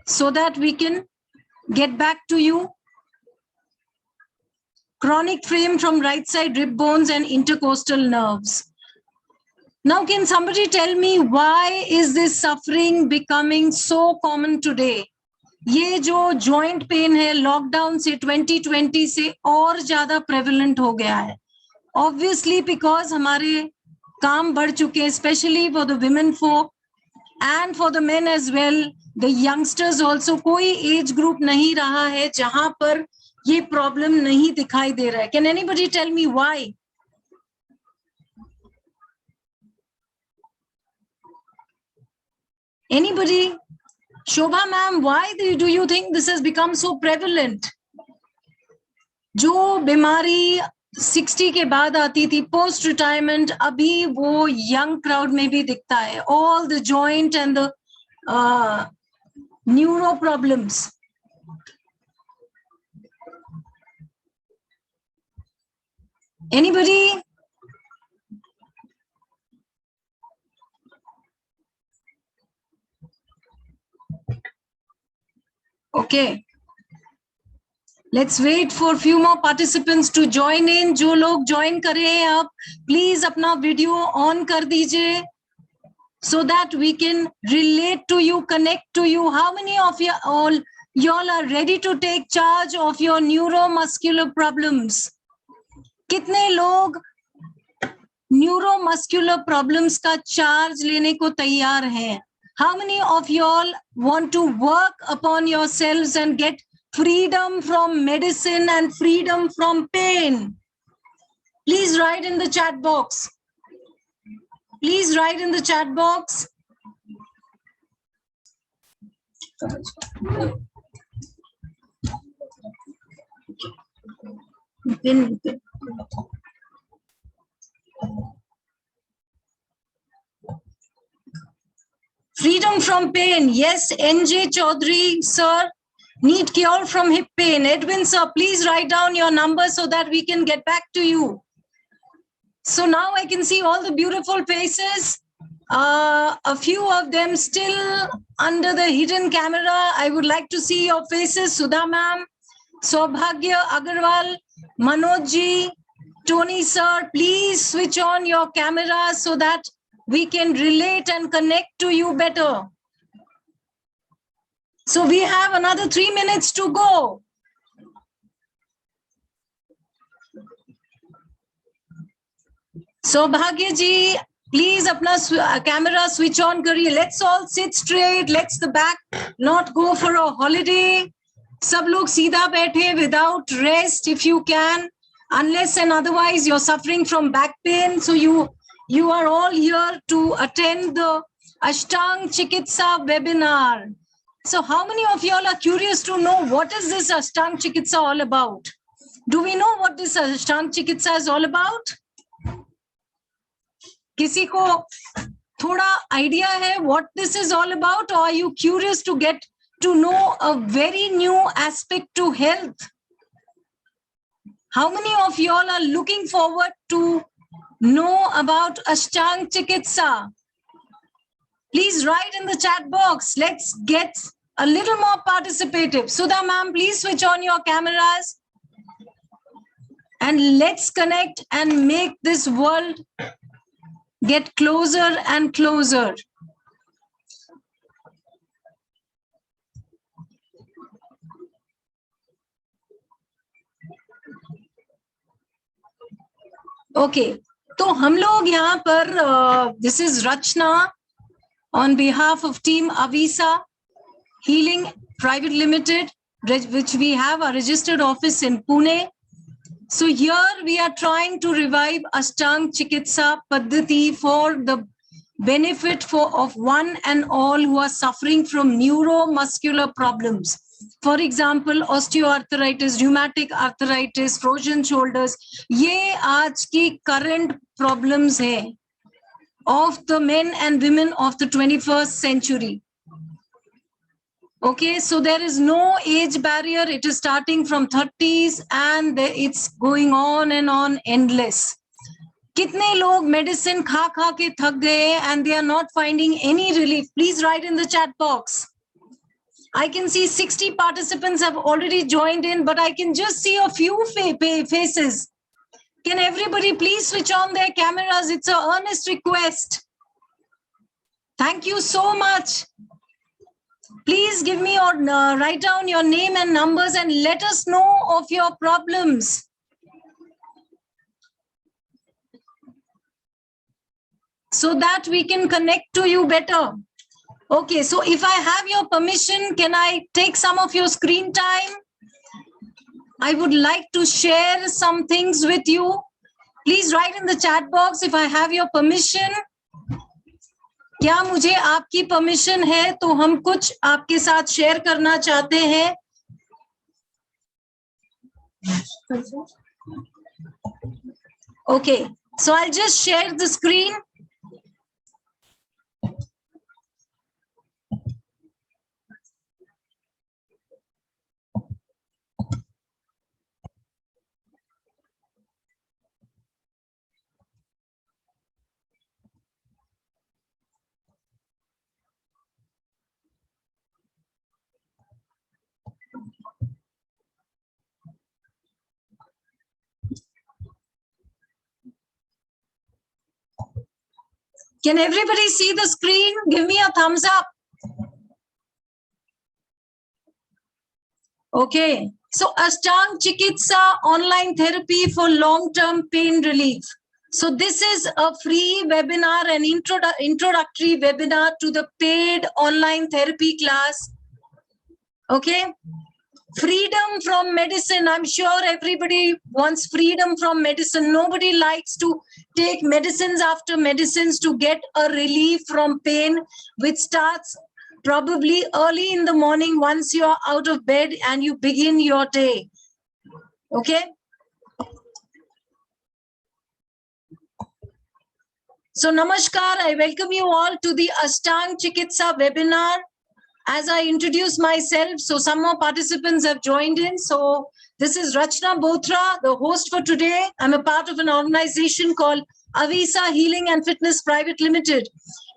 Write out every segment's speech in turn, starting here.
so that we can get back to you. Chronic frame from right side rib bones and intercostal nerves. Now, can somebody tell me why is this suffering becoming so common today? ये जो joint pain है lockdown से 2020 से और ज़्यादा prevalent हो गया है. Obviously because हमारे काम बढ़ चुके हैं, especially for the women folk and for the men as well. The youngsters also, कोई age group नहीं रहा है जहाँ पर ये problem नहीं दिखाई दे रहा है. Can anybody tell me why? Anybody? Shobha ma'am, why do you think this has become so prevalent? जो बीमारी 60 के बाद आती थी post retirement, अभी वो young crowd में भी दिखता है. All the joint and the neuro problems. Anybody? Okay. Let's wait for a few more participants to join in. जो लोग join कर रहे हैं आप, please अपना video on कर दीजिए, so that we can relate to you, connect to you. How many of you all are ready to take charge of your neuromuscular problems? कितने लोग neuromuscular problems का charge लेने को तैयार हैं? How many of you all want to work upon yourselves and get freedom from medicine and freedom from pain? Please write in the chat box. Please write in the chat box. Freedom from pain. Yes, NJ Chaudhary, sir. Need cure from hip pain. Edwin, sir, please write down your number so that we can get back to you. So now I can see all the beautiful faces. A few of them still under the hidden camera. I would like to see your faces. Sudha ma'am, Saubhagya Agarwal, Manoj ji, Tony sir, please switch on your camera so that we can relate and connect to you better. So we have another 3 minutes to go. Saubhagya ji, please apna camera switch on kariye. Let's all sit straight. Let's the back not go for a holiday. Sab log seedha baithe without rest if you can. Unless and otherwise you're suffering from back pain. So you are all here to attend the Ashtang Chikitsa webinar. So how many of you all are curious to know what is this Ashtang Chikitsa all about? Do we know what this Ashtang Chikitsa is all about? किसी को थोड़ा idea है what this is all about, or are you curious to get to know a very new aspect to health? How many of you all are looking forward to know about Ashtang Chikitsa? Please write in the chat box. Let's get a little more participative. Sudha ma'am, please switch on your cameras. And let's connect and make this world get closer and closer. Okay, तो हम लोग यहाँ पर this is Rachna on behalf of team Avisa Healing Private Limited, which we have a registered office in Pune. So here we are trying to revive Ashtang Chikitsa Paddhati for the benefit of one and all who are suffering from neuromuscular problems. For example, osteoarthritis, rheumatic arthritis, frozen shoulders. ये आज की current problems हैं of the men and women of the 21st century. Okay, so there is no age barrier. It is starting from 30s and it's going on and on endless. कितने लोग medicine खा खा के थक गए and they are not finding any relief? Please write in the chat box. I can see 60 participants have already joined in, but I can just see a few faces. Can everybody please switch on their cameras? It's an earnest request. Thank you so much. Please give me or write down your name and numbers and let us know of your problems. So that we can connect to you better. Okay, so if I have your permission, can I take some of your screen time? I would like to share some things with you. Please write in the chat box if I have your permission. क्या मुझे आपकी permission है तो हम कुछ आपके साथ share करना चाहते हैं. Okay, so I'll just share the screen. Can everybody see the screen? Give me a thumbs up. Okay, so Ashtang Chikitsa online therapy for long-term pain relief. So this is a free webinar, an introductory webinar to the paid online therapy class. Okay, freedom from medicine. I'm sure everybody wants freedom from medicine. Nobody likes to take medicines after medicines to get a relief from pain, which starts probably early in the morning once you're out of bed and you begin your day. Okay. So namaskar, I welcome you all to the Ashtang Chikitsa webinar. As I introduce myself, so some more participants have joined in. So this is Rachna Bothra, the host for today. I'm a part of an organization called Avisa Healing and Fitness Private Limited.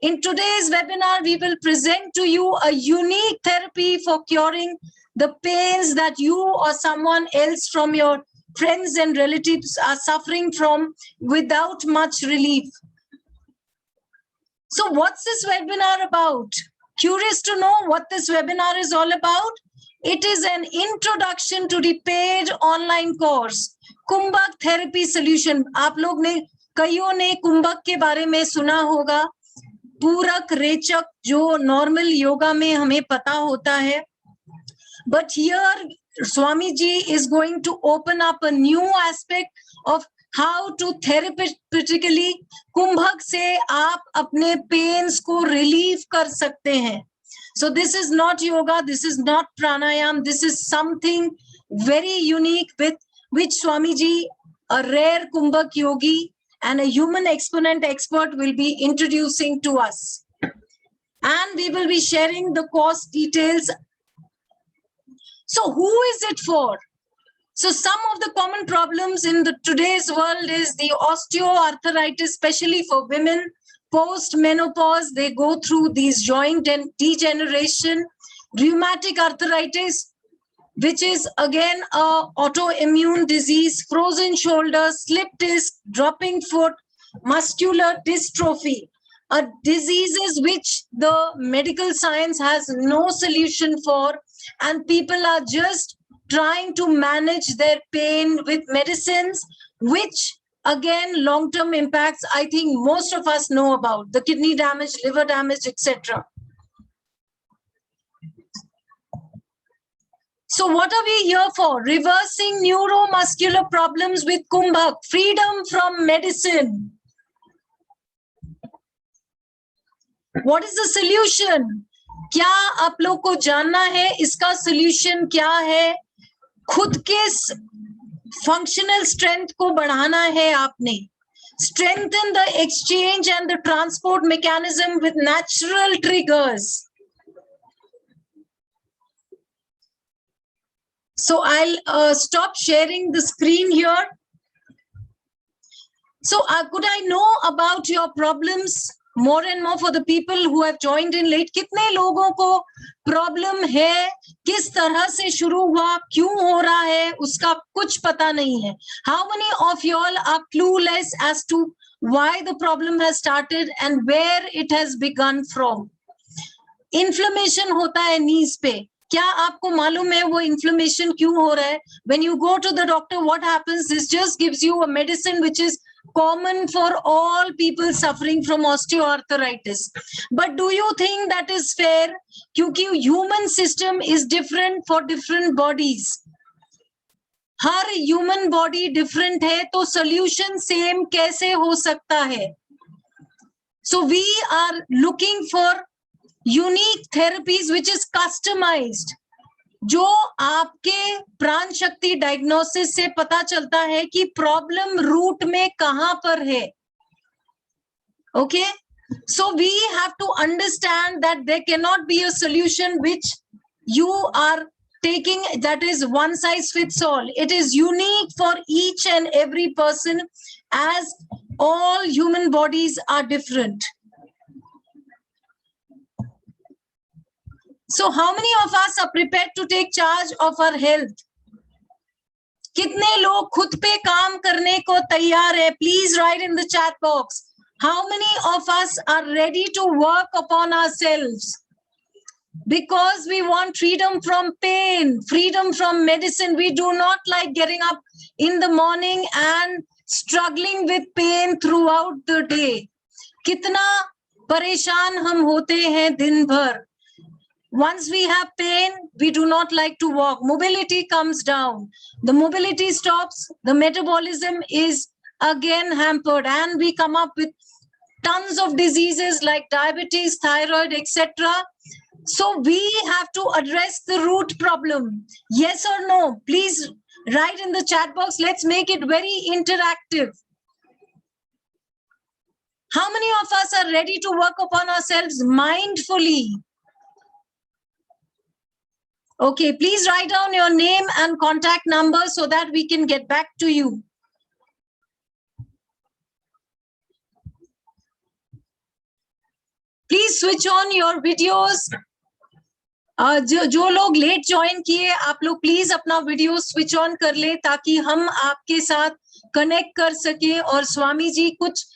In today's webinar, we will present to you a unique therapy for curing the pains that you or someone else from your friends and relatives are suffering from without much relief. So what's this webinar about? Curious to know what this webinar is all about? It is an introduction to the paid online course, कुंभक Therapy Solution. आप लोग ने कईयों ने कुंभक के बारे में सुना होगा. पूरक रेचक जो नॉर्मल योगा में हमें पता होता है. But here Swami ji is going to open up a new aspect of how to therapeutically कुंभक से आप अपने पेन्स को रिलीव कर सकते हैं. So this is not yoga, this is not pranayam, this is something very unique with which Swami ji, a rare kumbhak yogi and a human exponent expert, will be introducing to us. And we will be sharing the course details. So who is it for? So some of the common problems in today's world is the osteoarthritis, especially for women. Post-menopause, they go through these joint and degeneration, rheumatic arthritis, which is again a autoimmune disease, frozen shoulder, slip disc, dropping foot, muscular dystrophy, are diseases which the medical science has no solution for, and people are just trying to manage their pain with medicines, which again, long-term impacts, I think most of us know about, the kidney damage, liver damage, etc. So what are we here for? Reversing neuromuscular problems with kumbhak, freedom from medicine. What is the solution? क्या आप लोग को जानना है इसका solution क्या है? खुद के functional strength को बढ़ाना है आपने. Strengthen the exchange and the transport mechanism with natural triggers. So I'll stop sharing the screen here. So could I know about your problems? more and more for the people who have joined in late. कितने लोगों को problem है, किस तरह से शुरू हुआ, क्यों हो रहा है, उसका कुछ पता नहीं है. How many of y'all are clueless as to why the problem has started and where it has begun from? Inflammation होता है knees पे. क्या आपको मालूम है वो inflammation क्यों हो रहा है? When you go to the doctor, what happens? This just gives you a medicine which is common for all people suffering from osteoarthritis. But do you think that is fair? क्योंकि human system is different for different bodies. Her human body different है, तो solution same कैसे हो सकता है? So we are looking for unique therapies which is customized, जो आपके प्राण शक्ति डायग्नोसिस से पता चलता है कि प्रॉब्लम रूट में कहां पर है. Okay, so we have to understand that there cannot be a solution which you are taking that is one size fits all. It is unique for each and every person, as all human bodies are different. So how many of us are prepared to take charge of our health? कितने लोग खुद पे काम करने को तैयार है? Please write in the chat box. How many of us are ready to work upon ourselves? Because we want freedom from pain, freedom from medicine. We do not like getting up in the morning and struggling with pain throughout the day. कितना परेशान हम होते हैं दिन भर. Once we have pain, we do not like to walk. Mobility comes down. The mobility stops. The metabolism is again hampered, and we come up with tons of diseases like diabetes, thyroid, etc. So we have to address the root problem. Yes or no? Please write in the chat box. Let's make it very interactive. How many of us are ready to work upon ourselves mindfully? Okay, please write down your name and contact number so that we can get back to you. Please switch on your videos. जो लोग late join किए, आप लोग please अपना video switch on कर ले ताकि हम आपके साथ कनेक्ट कर सके और स्वामी जी कुछ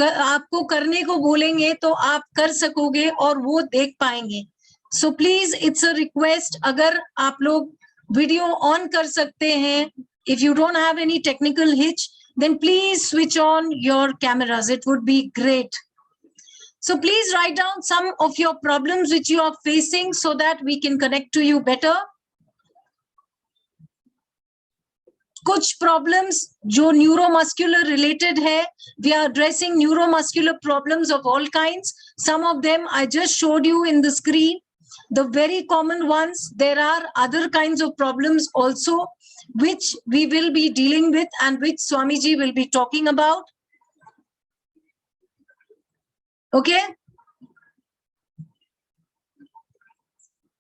आपको करने को बोलेंगे तो आप कर सकोगे और वो देख पाएंगे. So please, it's a request. अगर आप लोग वीडियो ऑन कर सकते हैं, if you don't have any technical hitch, then please switch on your cameras. It would be great. So please write down some of your problems which you are facing so that we can connect to you better. कुछ problems जो neuromuscular related है, we are addressing neuromuscular problems of all kinds. Some of them I just showed you in the screen. The very common ones. There are other kinds of problems also which we will be dealing with and which Swamiji will be talking about. Okay.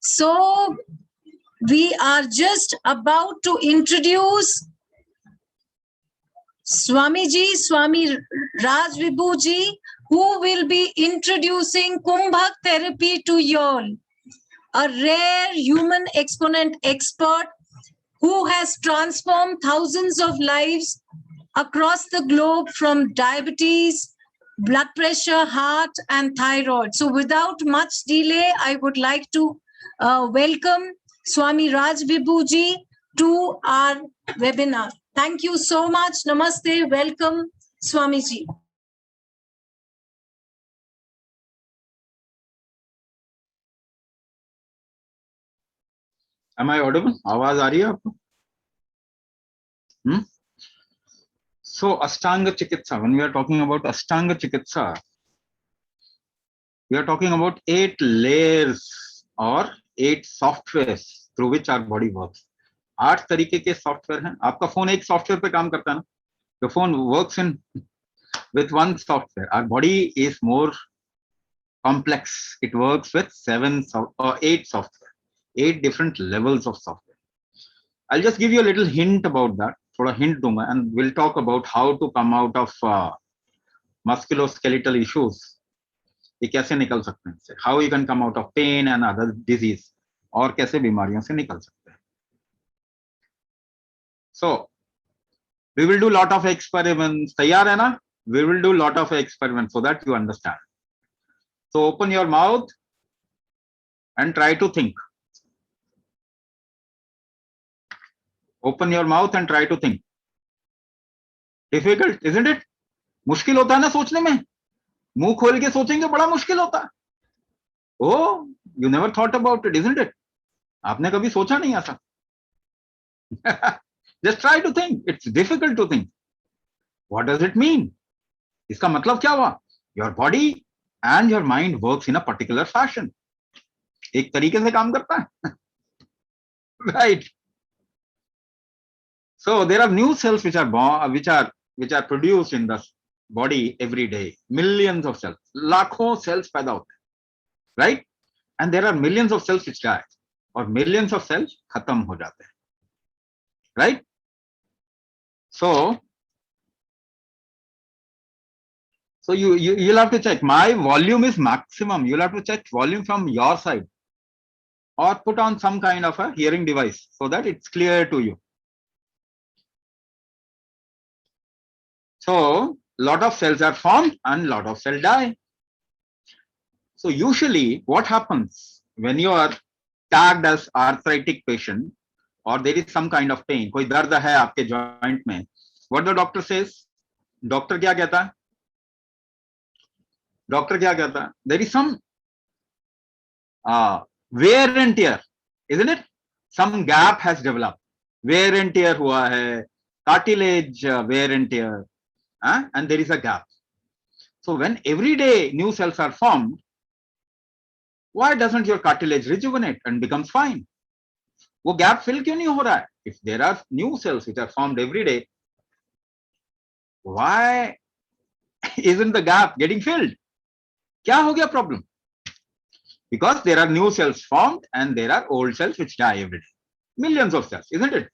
So we are just about to introduce Swamiji, Swami Raj Vibhuji, who will be introducing Kumbhak therapy to you all. A rare human exponent expert who has transformed thousands of lives across the globe from diabetes, blood pressure, heart, and thyroid. So without much delay, I would like to welcome Swami Raj Vibhuji to our webinar. Thank you so much. Namaste. Welcome, Swamiji. Am I audible? आवाज आ रही है आपको? So Ashtanga Chikitsa, when we are talking about Ashtanga Chikitsa, we are talking about 8 layers or 8 softwares through which our body works. 8 तरीके के software हैं. आपका phone एक software पे काम करता है ना? The phone works with one software. Our body is more complex. It works with 8 software. 8 different levels of software. I'll just give you a little hint about that. थोड़ा hint दूंगा, and we'll talk about how to come out of musculoskeletal issues ये कैसे निकल सकते हैं इससे, how you can come out of pain and other disease, और कैसे बीमारियों से निकल सकते हैं. So we will do lot of experiments. तैयार है ना? We will do lot of experiment so that you understand. So open your mouth and try to think. Open your mouth and try to think. Difficult, isn't it? मुश्किल होता है ना सोचने में. मुंह खोल के सोचेंगे बड़ा मुश्किल होता है. Oh, you never thought about it, isn't it? आपने कभी सोचा नहीं ऐसा. Just try to think. It's difficult to think. What does it mean? इसका मतलब क्या हुआ? Your body and your mind works in a particular fashion. एक तरीके से काम करता है. Right. So there are new cells which are born, which are produced in the body every day. Millions of cells, लाखों cells पैदा होते हैं, right? And there are millions of cells which die, और millions of cells खत्म हो जाते हैं, right? So you'll have to check. My volume is maximum. You'll have to check volume from your side, or put on some kind of a hearing device so that it's clear to you. So lot of cells are formed and lot of cells die. So usually what happens when you are tagged as arthritic patient, or there is some kind of pain, कोई दर्द है आपके joint में, what the doctor says? Doctor क्या कहता है? Doctor क्या कहता है? There is some wear and tear, isn't it? Some gap has developed. Wear and tear हुआ है, cartilage wear and tear, and there is a gap. So when every day new cells are formed, why doesn't your cartilage rejuvenate and becomes fine? वो gap fill क्यों नहीं हो रहा है? If there are new cells which are formed every day, why isn't the gap getting filled? क्या हो गया problem? Because there are new cells formed and there are old cells which die every day. Millions of cells, isn't it?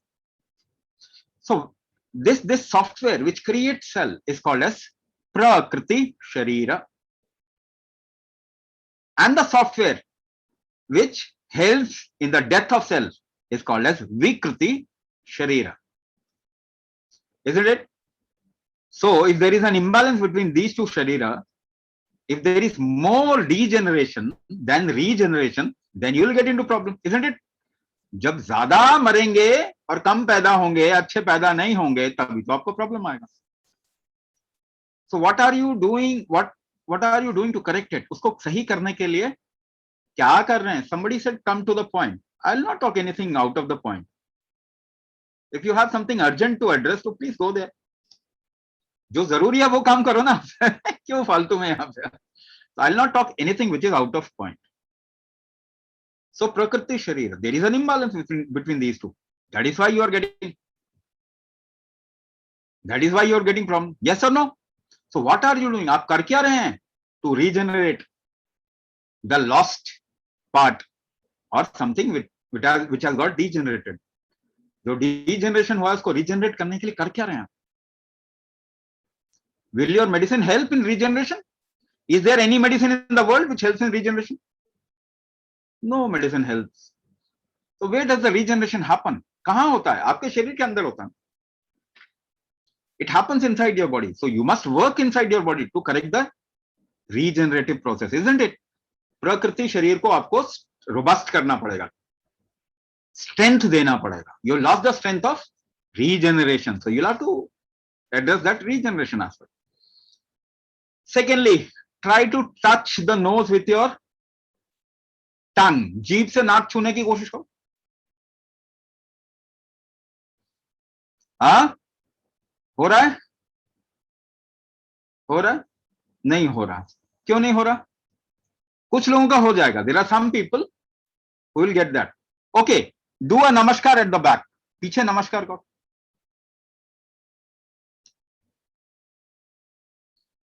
So this software which creates cell is called as Prakriti Sharira. And the software which helps in the death of cells is called as Vikriti Sharira. Isn't it? So if there is an imbalance between these two Sharira, if there is more degeneration than regeneration, then you will get into problem, isn't it? जब ज्यादा मरेंगे और कम पैदा होंगे, अच्छे पैदा नहीं होंगे, तभी तो आपको प्रॉब्लम आएगा. So what are you doing? What are you doing to correct it? उसको सही करने के लिए क्या कर रहे हैं? Somebody said come to the point. I'll not talk anything out of the point. If you have something urgent to address, so please go there. जो जरूरी है वो काम करो ना. क्यों फालतू में यहाँ पे? I'll not talk anything which is out of point. So Prakriti Sharira, there is an imbalance between these two. That is why you are getting. That is why you are getting problem. Yes or no? So what are you doing? आप कर क्या रहे हैं? To regenerate the lost part or something which has got degenerated. जो degeneration हुआ उसको regenerate करने के लिए कर क्या रहे हैं? Will your medicine help in regeneration? Is there any medicine in the world which helps in regeneration? No medicine helps. So where does the regeneration happen? कहाँ होता है? आपके शरीर के अंदर होता है. It happens inside your body. So you must work inside your body to correct the regenerative process, isn't it? प्रकृति शरीर को आपको robust करना पड़ेगा, strength देना पड़ेगा. You lost the strength of regeneration, so you'll have to address that regeneration aspect. Secondly, try to touch the nose with your tongue. जीभ से नाक छूने की कोशिश करो. हाँ, हो रहा है? हो रहा है? नहीं हो रहा. क्यों नहीं हो रहा? कुछ लोगों का हो जाएगा. There are some people who will get that. Okay, do a namaskar at the back. पीछे नमस्कार करो.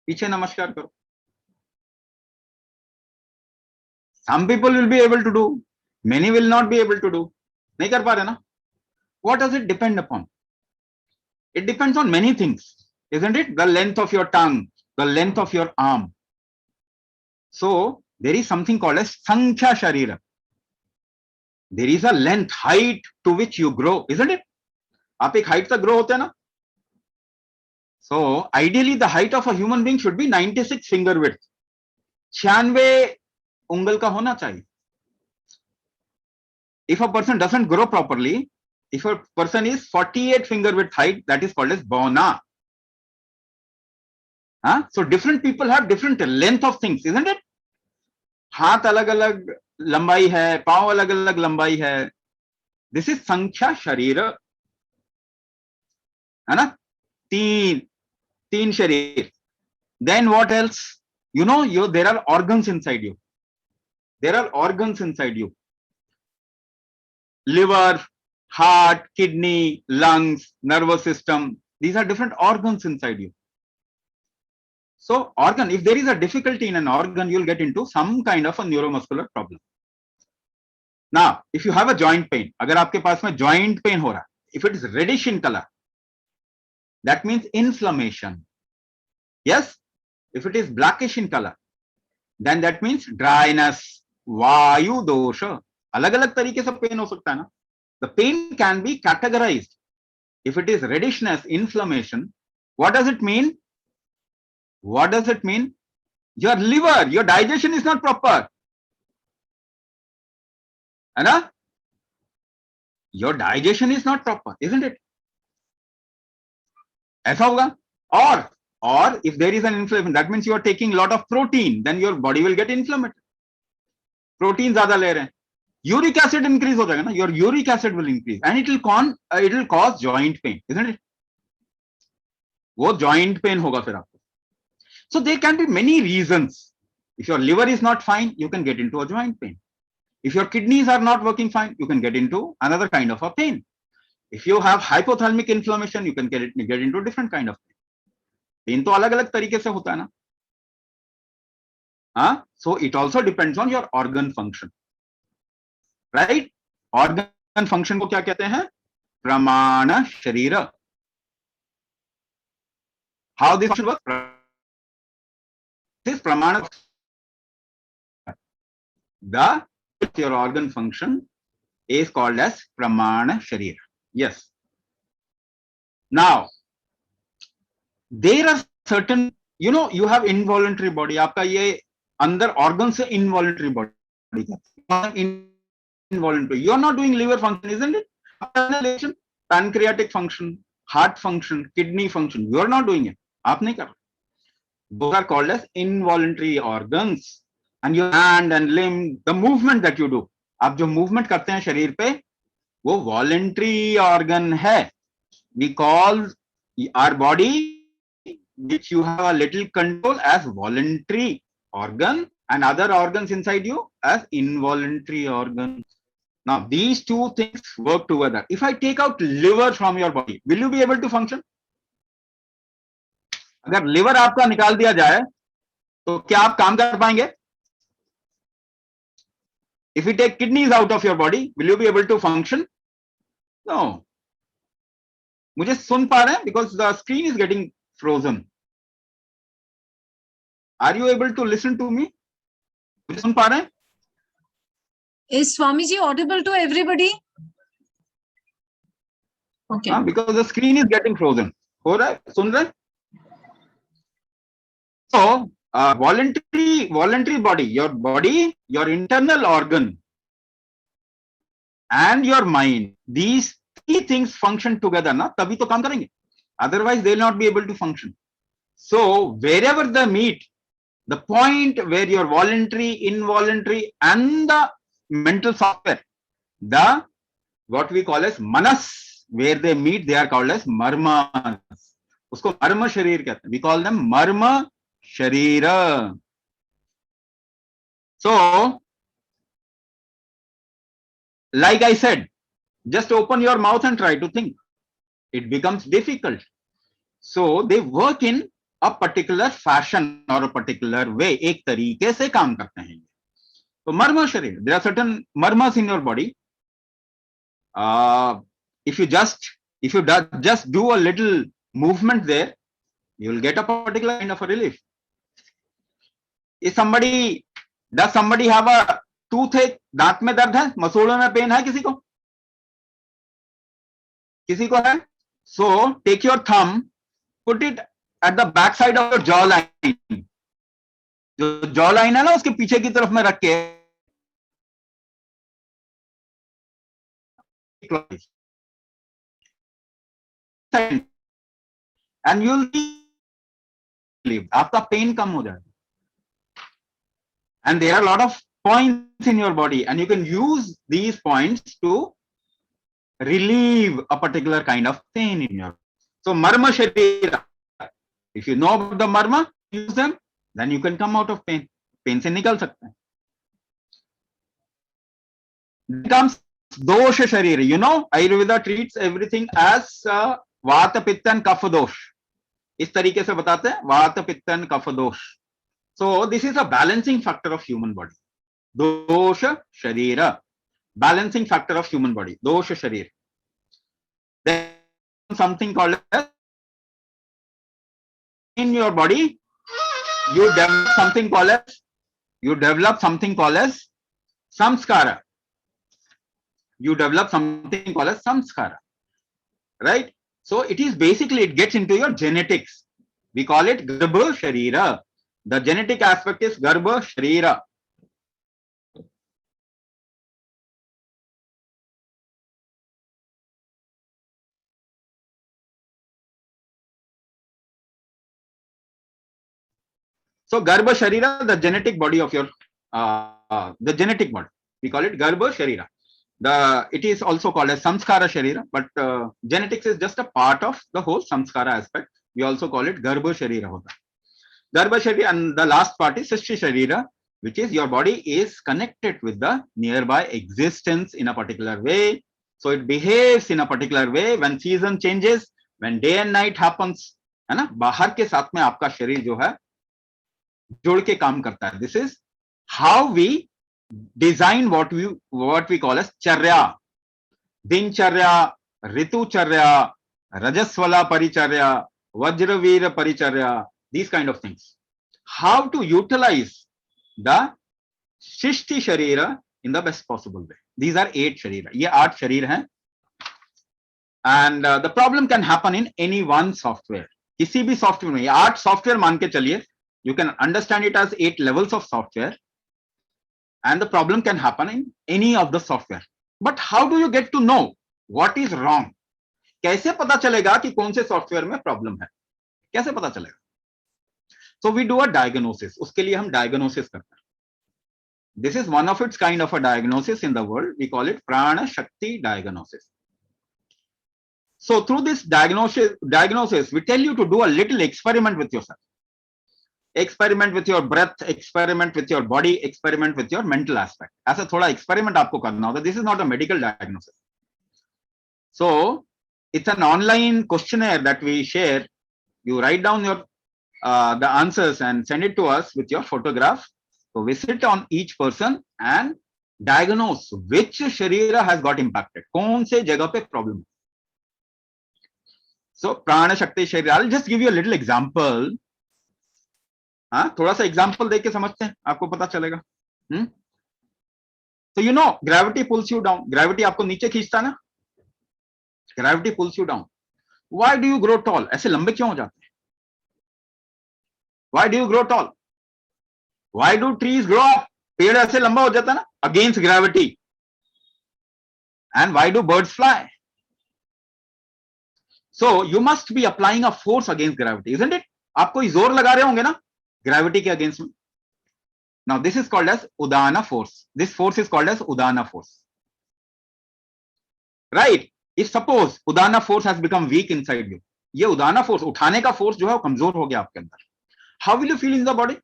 पीछे नमस्कार करो. Some people will be able to do, many will not be able to do. नहीं कर पा रहे ना? What does it depend upon? It depends on many things, isn't it? The length of your tongue, the length of your arm. So there is something called as Sankhya Sharira. There is a length, height to which you grow, isn't it? आप एक height तक grow होते हैं ना? So ideally the height of a human being should be 96 finger width. 96 उंगल का होना चाहिए. If a person doesn't grow properly, if a person is 48 finger width height, that is called as Bona. So different people have different length of things, isn't it? हाथ अलग अलग लंबाई है, पांव अलग अलग लंबाई है. This is संख्या शरीर, है ना? तीन शरीर. Then what else? You know, there are organs inside you. There are organs inside you. Liver, heart, kidney, lungs, nervous system. These are different organs inside you. So organ, if there is a difficulty in an organ, you'll get into some kind of a neuromuscular problem. Now, if you have a joint pain, अगर आपके पास में joint pain हो रहा है, if it is reddish in color, that means inflammation. Yes, if it is blackish in color, then that means dryness, vayu dosha. अलग-अलग तरीके से pen हो सकता है ना. The pain can be categorized. If it is reddishness, inflammation, what does it mean? What does it mean? Your liver, your digestion is not proper. है ना? Your digestion is not proper, isn't it? ऐसा होगा. Or if there is an inflammation, that means you are taking a lot of protein, then your body will get inflamed. Protein ज़्यादा ले रहे हैं, uric acid increase हो जाएगा ना. Your uric acid will increase and it will cause joint pain, isn't it? वो joint pain होगा फिर आपको. So there can be many reasons. If your liver is not fine, you can get into a joint pain. If your kidneys are not working fine, you can get into another kind of a pain. If you have hypothalamic inflammation, you can get into a different kind of pain. Pain तो अलग अलग तरीके से होता है ना. So it also depends on your organ function, right? Organ function को क्या कहते हैं? प्रमाण शरीर. How this should work? This pramana, your organ function is called as pramana sharira. Yes. Now, there are certain, you have involuntary body. आपका ये अंदर organ से involuntary body का. Involuntary. You are not doing liver function, isn't it? Pancreatic function, heart function, kidney function. You are not doing it. आप नहीं कर रहे. Those are called as involuntary organs. And your hand and limb, the movement that you do, आप जो movement करते हैं शरीर पे, वो voluntary organ है. We call our body, which you have a little control, as voluntary organ, and other organs inside you as involuntary organs. Now these two things work together. If I take out liver from your body, will you be able to function? अगर liver आपका निकाल दिया जाए तो क्या आप काम कर पाएंगे? If you take kidneys out of your body, will you be able to function? No. मुझे सुन पा रहे हैं? Because the screen is getting frozen. Are you able to listen to me? मुझे सुन पा रहे हैं? Is Swamiji audible to everybody? Okay. Because the screen is getting frozen. हो रहा है? सुन रहे हैं? So, voluntary body, your internal organ, and your mind, these three things function together, na? तभी तो काम करेंगे. Otherwise, they will not be able to function. So, wherever they meet, the point where your voluntary, involuntary, and the mental software, what we call as manas, where they meet, they are called as marmas. उसको मर्म शरीर कहते हैं. We call them marma sharira. So, like I said, just open your mouth and try to think. It becomes difficult. So they work in a particular fashion or a particular way. एक तरीके से काम करते हैं. So marma sharir, there are certain marmas in your body. If you just do a little movement there, you will get a particular kind of a relief. Is somebody, does somebody have a toothache? दांत में दर्द है, मसूड़ों में pen है किसी को? किसी को है? So take your thumb, put it at the back side of your jaw line. जो जॉ लाइन है ना उसके पीछे की तरफ में रख के एंड यूल आपका पेन कम हो जाएगा. And there are a lot of points in your body, and you can use these points to relieve a particular kind of pain in your. So marma sharira. If you know about the marma, use them, then you can come out of pain. Pain से निकल सकते हैं. Then comes dosha sharira. You know, Ayurveda treats everything as vata pitta and kapha dosh. इस तरीके से बताते हैं vata pitta and kapha dosh. So this is a balancing factor of human body. Dosha sharira. Balancing factor of human body. Dosha sharira. Then something called as in your body, you develop something called as samskara. You develop something called as samskara. Right? So it is basically, it gets into your genetics. We call it garbha sharira. The genetic aspect is garbha sharira. So garbha sharira, the genetic body of your the genetic body. We call it garbha sharira. It is also called as samskara sharira, but genetics is just a part of the whole samskara aspect. We also call it garbha sharira hota. Garbha sharira, and the last part is srishti sharira, which is your body is connected with the nearby existence in a particular way. So it behaves in a particular way when season changes, when day and night happens, है ना, बाहर के साथ में आपका शरीर जो है जुड़ के काम करता है. This is how we design what we call as charya, dincharya, ritucharya, rajaswala paricharya, vajravira paricharya, these kind of things. How to utilize the shrishti sharira in the best possible way. These are 8 sharira. ये 8 शरीर हैं. And the problem can happen in any one software. किसी भी software में, ये 8 software मान के चलिए. You can understand it as 8 levels of software, and the problem can happen in any of the software. But how do you get to know what is wrong? कैसे पता चलेगा कि कौन से सॉफ्टवेयर में प्रॉब्लम है? कैसे पता चलेगा? So we do a diagnosis. उसके लिए हम diagnosis करते हैं. This is one of its kind of a diagnosis in the world. We call it Prana Shakti diagnosis. So through this diagnosis, we tell you to do a little experiment with yourself. Experiment with your breath, experiment with your body, experiment with your mental aspect. ऐसा थोड़ा experiment आपको करना होगा. This is not a medical diagnosis. So it's an online questionnaire that we share. You write down your the answers and send it to us with your photograph. So we sit on each person and diagnose which sharira has got impacted. कौन से जगह पे problem. So Prana Shakti Sharira. I'll just give you a little example. हाँ, थोड़ा सा example देके समझते हैं, आपको पता चलेगा. So you know, gravity pulls you down. Gravity आपको नीचे खींचता है ना. Gravity pulls you down. Why do you grow tall? ऐसे लंबे क्यों हो जाते हैं? Why do you grow tall? Why do trees grow up? पेड़ ऐसे लंबा हो जाता है ना, against gravity. And why do birds fly? So you must be applying a force against gravity, isn't it? आप कोई जोर लगा रहे होंगे ना gravity के against में. Now this is called as Udana force. This force is called as Udana force. Right? If suppose Udana force has become weak inside you, ये Udana force, उठाने का force जो है वो कमजोर हो गया आपके अंदर. How will you feel in the body?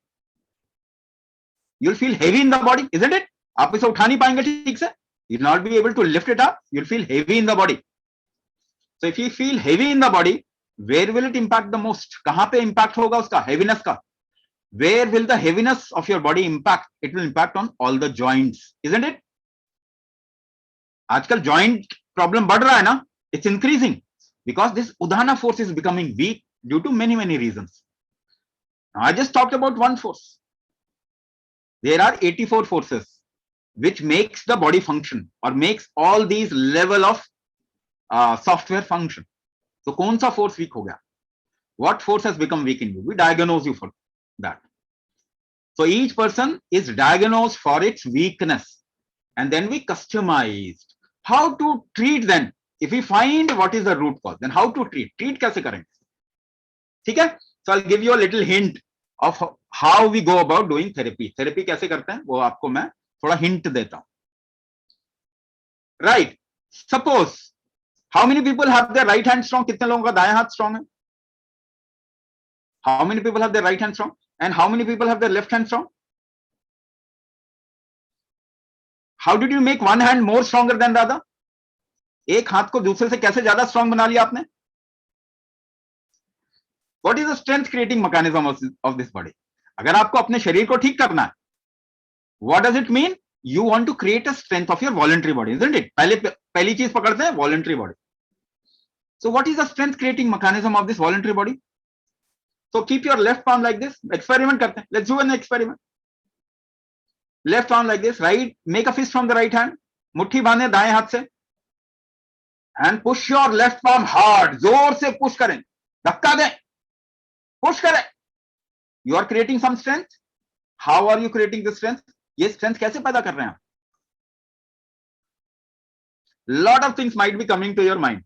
You'll feel heavy in the body, isn't it? आप इसे उठा नहीं पाएंगे ठीक से. You'll not be able to lift it up. You'll feel heavy in the body. So if you feel heavy in the body, where will it impact the most? कहाँ पे impact होगा उसका heaviness का? Where will the heaviness of your body impact? It will impact on all the joints, isn't it? आजकल joint problem बढ़ रहा है ना? It's increasing because this Udana force is becoming weak due to many reasons. Now, I just talked about one force. There are 84 forces which makes the body function or makes all these level of software function. So कौन सा force weak हो गया? What force has become weak in you? We diagnose you for that. So each person is diagnosed for its weakness, and then we customized how to treat them. If we find what is the root cause, then how to treat? Treat कैसे करेंगे? ठीक है? So I'll give you a little hint of how we go about doing therapy. Therapy कैसे करते हैं? वो आपको मैं थोड़ा hint देता हूँ. Right? Suppose how many people have their right hand strong? कितने लोगों का दायां हाथ strong है? How many people have their right hand strong? And how many people have their left hand strong? How did you make one hand more stronger than the other? एक हाथ को दूसरे से कैसे ज्यादा स्ट्रांग बना लिया आपने? What is the strength creating mechanism of this body? अगर आपको अपने शरीर को ठीक करना है, what does it mean? You want to create a strength of your voluntary body, isn't it? पहली चीज पकड़ते हैं voluntary body. So what is the strength creating mechanism of this voluntary body? So keep your left palm like this. Experiment करते हैं. Let's do an experiment. Left arm like this, right? Make a fist from the right hand. मुट्ठी बांधे दाएं हाथ से. And push your left palm hard. जोर से push करें. धक्का दें. Push करें. You are creating some strength. How are you creating the strength? ये strength कैसे पैदा कर रहे हैं आप? Lot of things might be coming to your mind.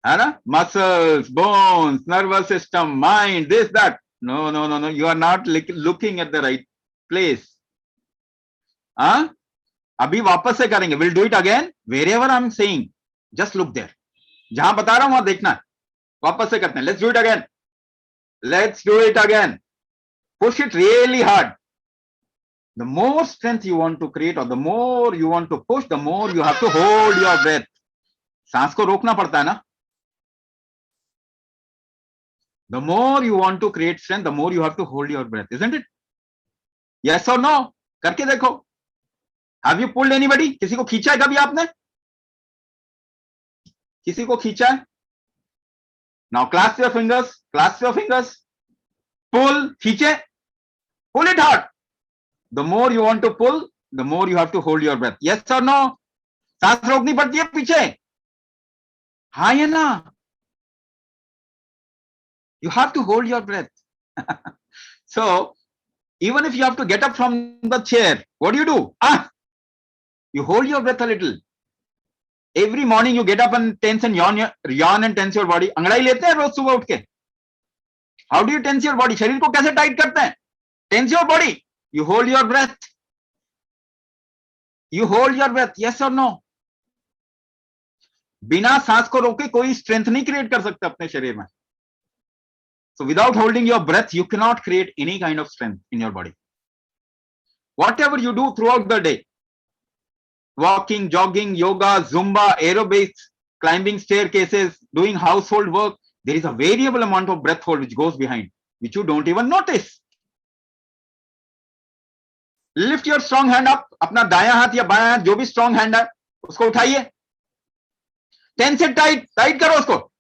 है ना? Muscles, bones, nervous system, mind, this, that. No. You are not looking at the right place. हाँ? अभी वापस से करेंगे. We'll do it again. Wherever I'm saying, just look there. जहां बता रहा हूं वहां देखना है. वापस से करते हैं. Let's do it again. Let's do it again. Push it really hard. The more strength you want to create or the more you want to push, the more you have to hold your breath. सांस को रोकना पड़ता है ना? The more you want to create strength, the more you have to hold your breath, isn't it? Yes or no? करके देखो. Have you pulled anybody? किसी को खींचा है कभी आपने? किसी को खींचा है? Now clasp your fingers. Clasp your fingers. Pull. खींचे. Pull it hard. The more you want to pull, the more you have to hold your breath. Yes or no? सांस रोकनी पड़ती है पीछे. हाँ या ना? You have to hold your breath. So even if you have to get up from the chair, what do? You hold your breath a little. Every morning you get up and tense and yawn and tense your body. अंगड़ाई लेते हैं रोज सुबह उठ के. How do you tense your body? शरीर को कैसे tight करते हैं? Tense your body. You hold your breath. You hold your breath. Yes or no? बिना सांस को रोके कोई स्ट्रेंथ नहीं क्रिएट कर सकते अपने शरीर में. So without holding your breath, you cannot create any kind of strength in your body. Whatever you do throughout the day, walking, jogging, yoga, Zumba, aerobics, climbing staircases, doing household work, there is a variable amount of breath hold which goes behind, which you don't even notice. Lift your strong hand up. अपना दायां हाथ या बायां हाथ जो भी strong hand है उसको उठाइए. Tense it tight. Tight करो उसको.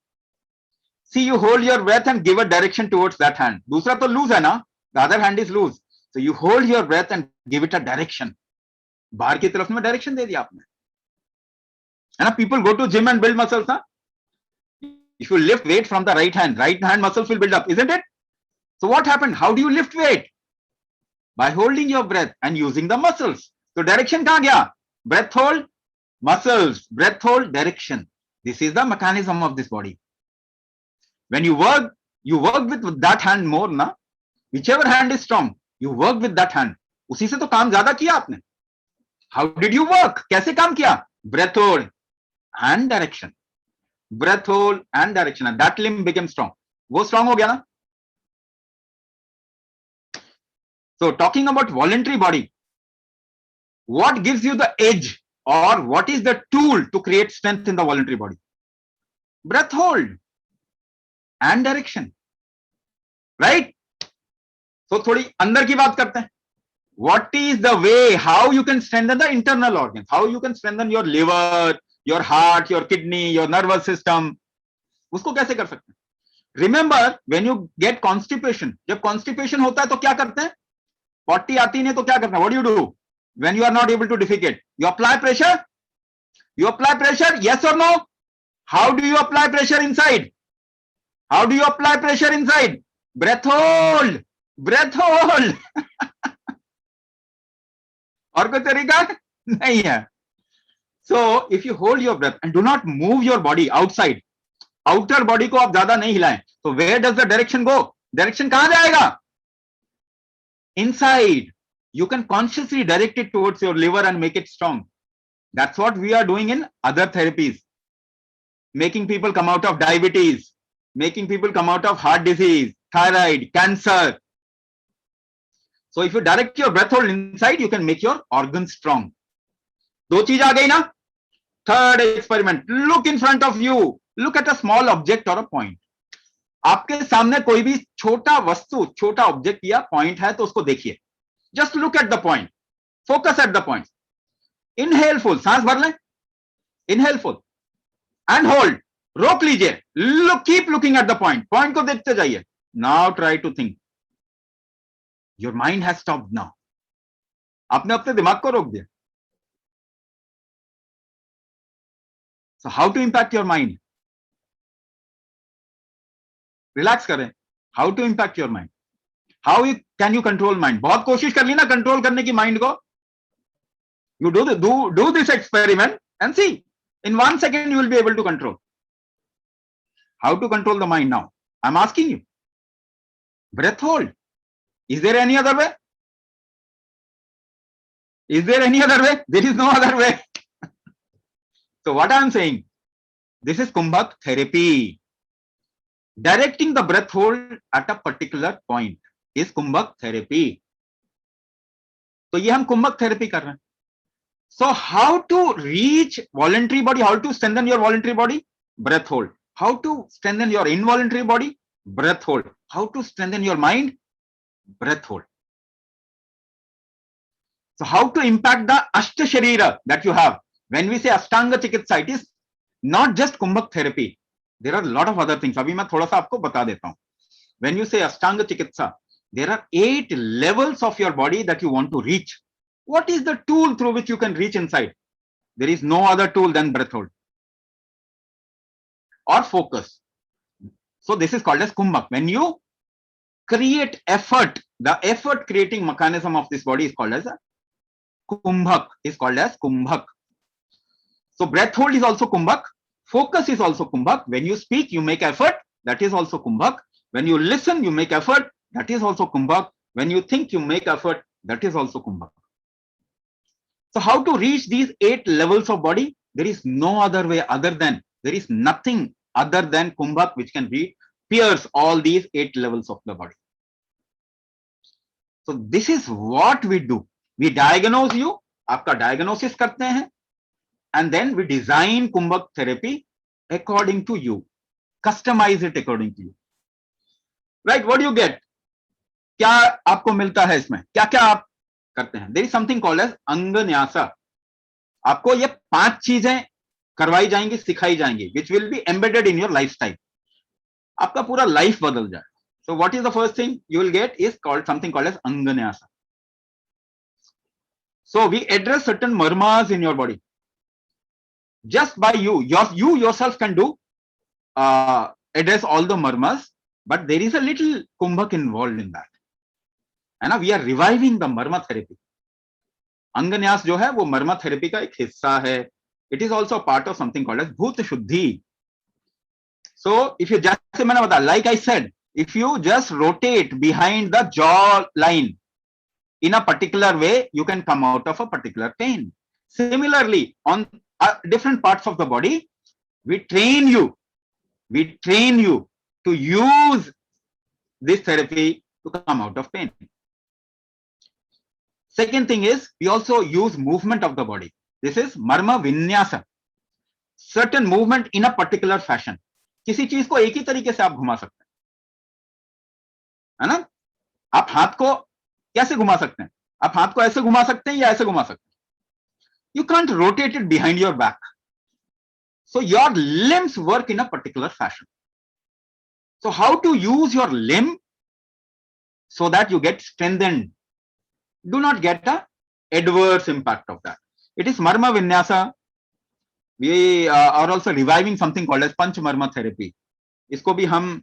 See, you hold your breath and give a direction towards that hand. दूसरा तो loose है ना? The other hand is loose. So you hold your breath and give it a direction. बाहर की तरफ में डायरेक्शन दे दिया आपने. है ना? People go to gym and build muscles, ना? If you lift weight from the right hand muscles will build up, isn't it? So what happened? How do you lift weight? By holding your breath and using the muscles. So direction कहाँ गया? Breath hold, muscles. Breath hold, direction. This is the mechanism of this body. When you work with that hand more, ना? Whichever hand is strong, you work with that hand. उसी से तो काम ज्यादा किया आपने. How did you work? कैसे काम किया? Breath hold and direction. Breath hold and direction. And that limb became strong. वो strong हो गया ना? So talking about voluntary body, what gives you the edge or what is the tool to create strength in the voluntary body? Breath hold and direction. Right? So थोड़ी अंदर की बात करते हैं. What is the way how you can strengthen the internal organs? How you can strengthen your liver, your heart, your kidney, your nervous system? उसको कैसे कर सकते हैं? Remember, when you get constipation, जब constipation होता है तो क्या करते हैं? 40 आती नहीं तो क्या करना? What do you do when you are not able to defecate? You apply pressure. You apply pressure, yes or no? How do you apply pressure inside? How do you apply pressure inside? Breath hold. Breath hold. और कोई तरीका नहीं है. So if you hold your breath and do not move your body outside, outer body को आप ज्यादा नहीं हिलाएं, तो where does the direction go? Direction कहां जाएगा? Inside. You can consciously direct it towards your liver and make it strong. That's what we are doing in other therapies. Making people come out of diabetes, making people come out of heart disease, thyroid, cancer. So if you direct your breath hold inside, you can make your organs strong. दो चीज आ गई ना? Third experiment. Look in front of you. Look at a small object or a point. आपके सामने कोई भी छोटा वस्तु, छोटा ऑब्जेक्ट या पॉइंट है तो उसको देखिए. Just look at the point. Focus at the point. Inhale full. सांस भर लें. Inhale full. And hold. रोक लीजिए. Look, keep looking at the point. Point को देखते जाइए. Now try to think. Your mind has stopped now. आपने अपने दिमाग को रोक दिया. So how to impact your mind? Relax करें. How to impact your mind? How can you control mind? बहुत कोशिश कर ली ना कंट्रोल करने की माइंड को. You do this experiment and see. In 1 second you will be able to control. How to control the mind now? I'm asking you. Breath hold. Is there any other way? Is there any other way? There is no other way. So what I'm saying, this is Kumbhak therapy. Directing the breath hold at a particular point is Kumbhak therapy. तो ये हम कुंभक therapy कर रहे हैं. So how to reach voluntary body? How to strengthen your voluntary body? Breath hold. How to strengthen your involuntary body? Breath hold. How to strengthen your mind? Breath hold. So how to impact the Ashta Sharira that you have? When we say Ashtanga Chikitsa, it is not just Kumbhak therapy. There are a lot of other things. अभी मैं थोड़ा सा आपको बता देता हूँ. When you say Ashtanga Chikitsa, there are 8 levels of your body that you want to reach. What is the tool through which you can reach inside? There is no other tool than breath hold or focus. So this is called as Kumbhak. When you create effort, the effort creating mechanism of this body is called as a Kumbhak. Is called as Kumbhak. So breath hold is also Kumbhak. Focus is also Kumbhak. When you speak, you make effort. That is also Kumbhak. When you listen, you make effort. That is also Kumbhak. When you think, you make effort. That is also Kumbhak. So how to reach these 8 levels of body? There is no other way other than, there is nothing other than Kumbhak which can pierce all these 8 levels of the body. So this is what we do. We diagnose you, आपका diagnosis करते हैं, and then we design Kumbhak therapy according to you, customize it according to you. Right? What do you get? क्या आपको मिलता है इसमें? क्या क्या आप करते हैं? There is something called as अंगन्यासा. आपको ये 5 चीजें करवाई जाएंगी, सिखाई जाएंगी, which will be embedded in your lifestyle. आपका पूरा लाइफ बदल जाए. So what is the first thing you will get is called something called as अंगन्यासा. So we address certain marmas in your body. Just by you yourself can do address all the marmas, but there is a little Kumbhak involved in that. And we are reviving the marma therapy. अंगन्यास जो है वो मर्मा therapy का एक हिस्सा है. It is also a part of something called as Bhut Shuddhi. So if you just, मैंने बताया, like I said, if you just rotate behind the jaw line in a particular way, you can come out of a particular pain. Similarly, on different parts of the body, we train you to use this therapy to come out of pain. Second thing is, we also use movement of the body. This is marma vinyasa. Certain movement in a particular fashion. किसी चीज को एक ही तरीके से आप घुमा सकते हैं, है ना? आप हाथ को कैसे घुमा सकते हैं? आप हाथ को ऐसे घुमा सकते हैं या ऐसे घुमा सकते हैं? You can't rotate it behind your back. So your limbs work in a particular fashion. So how to use your limb so that you get strengthened? Do not get a adverse impact of that. It is marma vinyasa. We are also reviving something called as panch marma therapy. इसको भी हम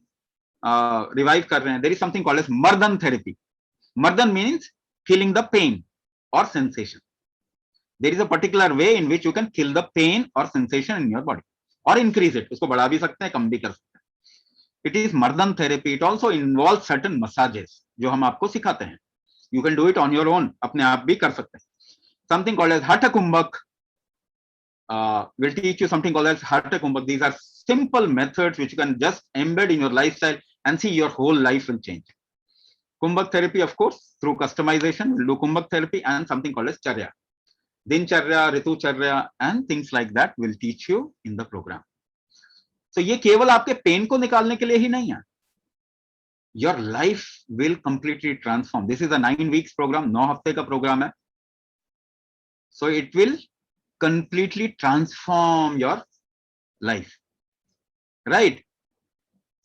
revive कर रहे हैं. There is something called as mardan therapy. Mardan means feeling the pain or sensation. There is a particular way in which you can kill the pain or sensation in your body or increase it. उसको बढ़ा भी सकते हैं, कम भी कर सकते हैं. It is mardan therapy. It also involves certain massages जो हम आपको सिखाते हैं. You can do it on your own. अपने आप भी कर सकते हैं. Something called as Hatha Kumbhak. We'll teach you something called as Hatha Kumbhak. These are simple methods which you can just embed in your lifestyle and see your whole life will change. Kumbhak therapy, of course, through customization, we'll do Kumbhak therapy and something called as Charya. Dincharya, Ritu Charya, and things like that will teach you in the program. So ये केवल आपके pen को निकालने के लिए ही नहीं है. Your life will completely transform. This is a 9 weeks program, 9 हफ्ते का program है. So it will completely transform your life, right?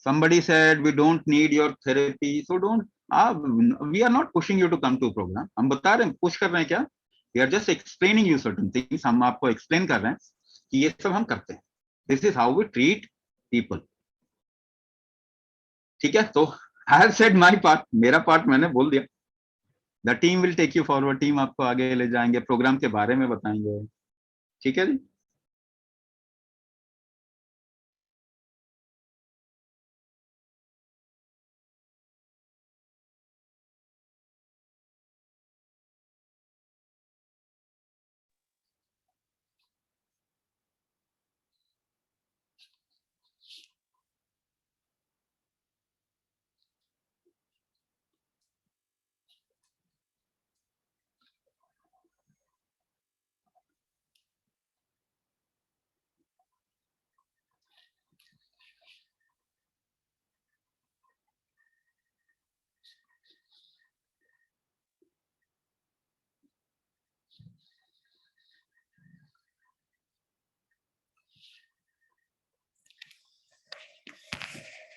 Somebody said we don't need your therapy, so don't. We are not pushing you to come to program. हम बता रहे हैं, push कर रहे हैं क्या? We are just explaining you certain things. हम आपको explain कर रहे हैं कि ये सब हम करते हैं. This is how we treat people. ठीक है? तो I have said my part. मेरा part मैंने बोल दिया. The team will take you forward. Team आपको आगे ले जाएंगे, program के बारे में बताएंगे. ठीक है जी?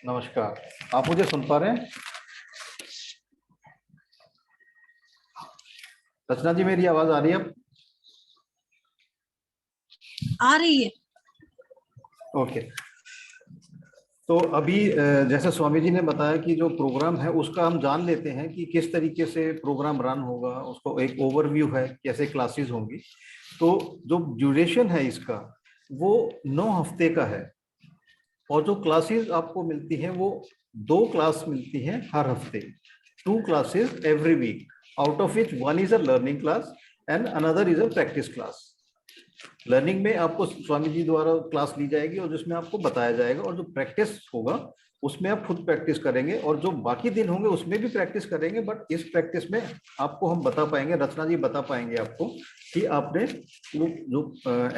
नमस्कार, आप मुझे सुन पा रहे हैं? रचना जी, मेरी आवाज आ रही है? आ रही है. ओके. तो अभी जैसे स्वामी जी ने बताया कि जो प्रोग्राम है उसका हम जान लेते हैं कि किस तरीके से प्रोग्राम रन होगा. उसको एक ओवरव्यू है, कैसे क्लासेस होंगी. तो जो ड्यूरेशन है इसका वो 9 हफ्ते का है और जो क्लासेस आपको मिलती हैं वो 2 क्लास मिलती हैं हर हफ्ते. 2 classes every week, out of which 1 is a learning class and another is a practice class. Learning में आपको स्वामी जी द्वारा क्लास ली जाएगी और जिसमें आपको बताया जाएगा, और जो प्रैक्टिस होगा उसमें आप खुद प्रैक्टिस करेंगे, और जो बाकी दिन होंगे उसमें भी प्रैक्टिस करेंगे. बट इस प्रैक्टिस में आपको हम बता पाएंगे, रचना जी बता पाएंगे आपको कि आपने जो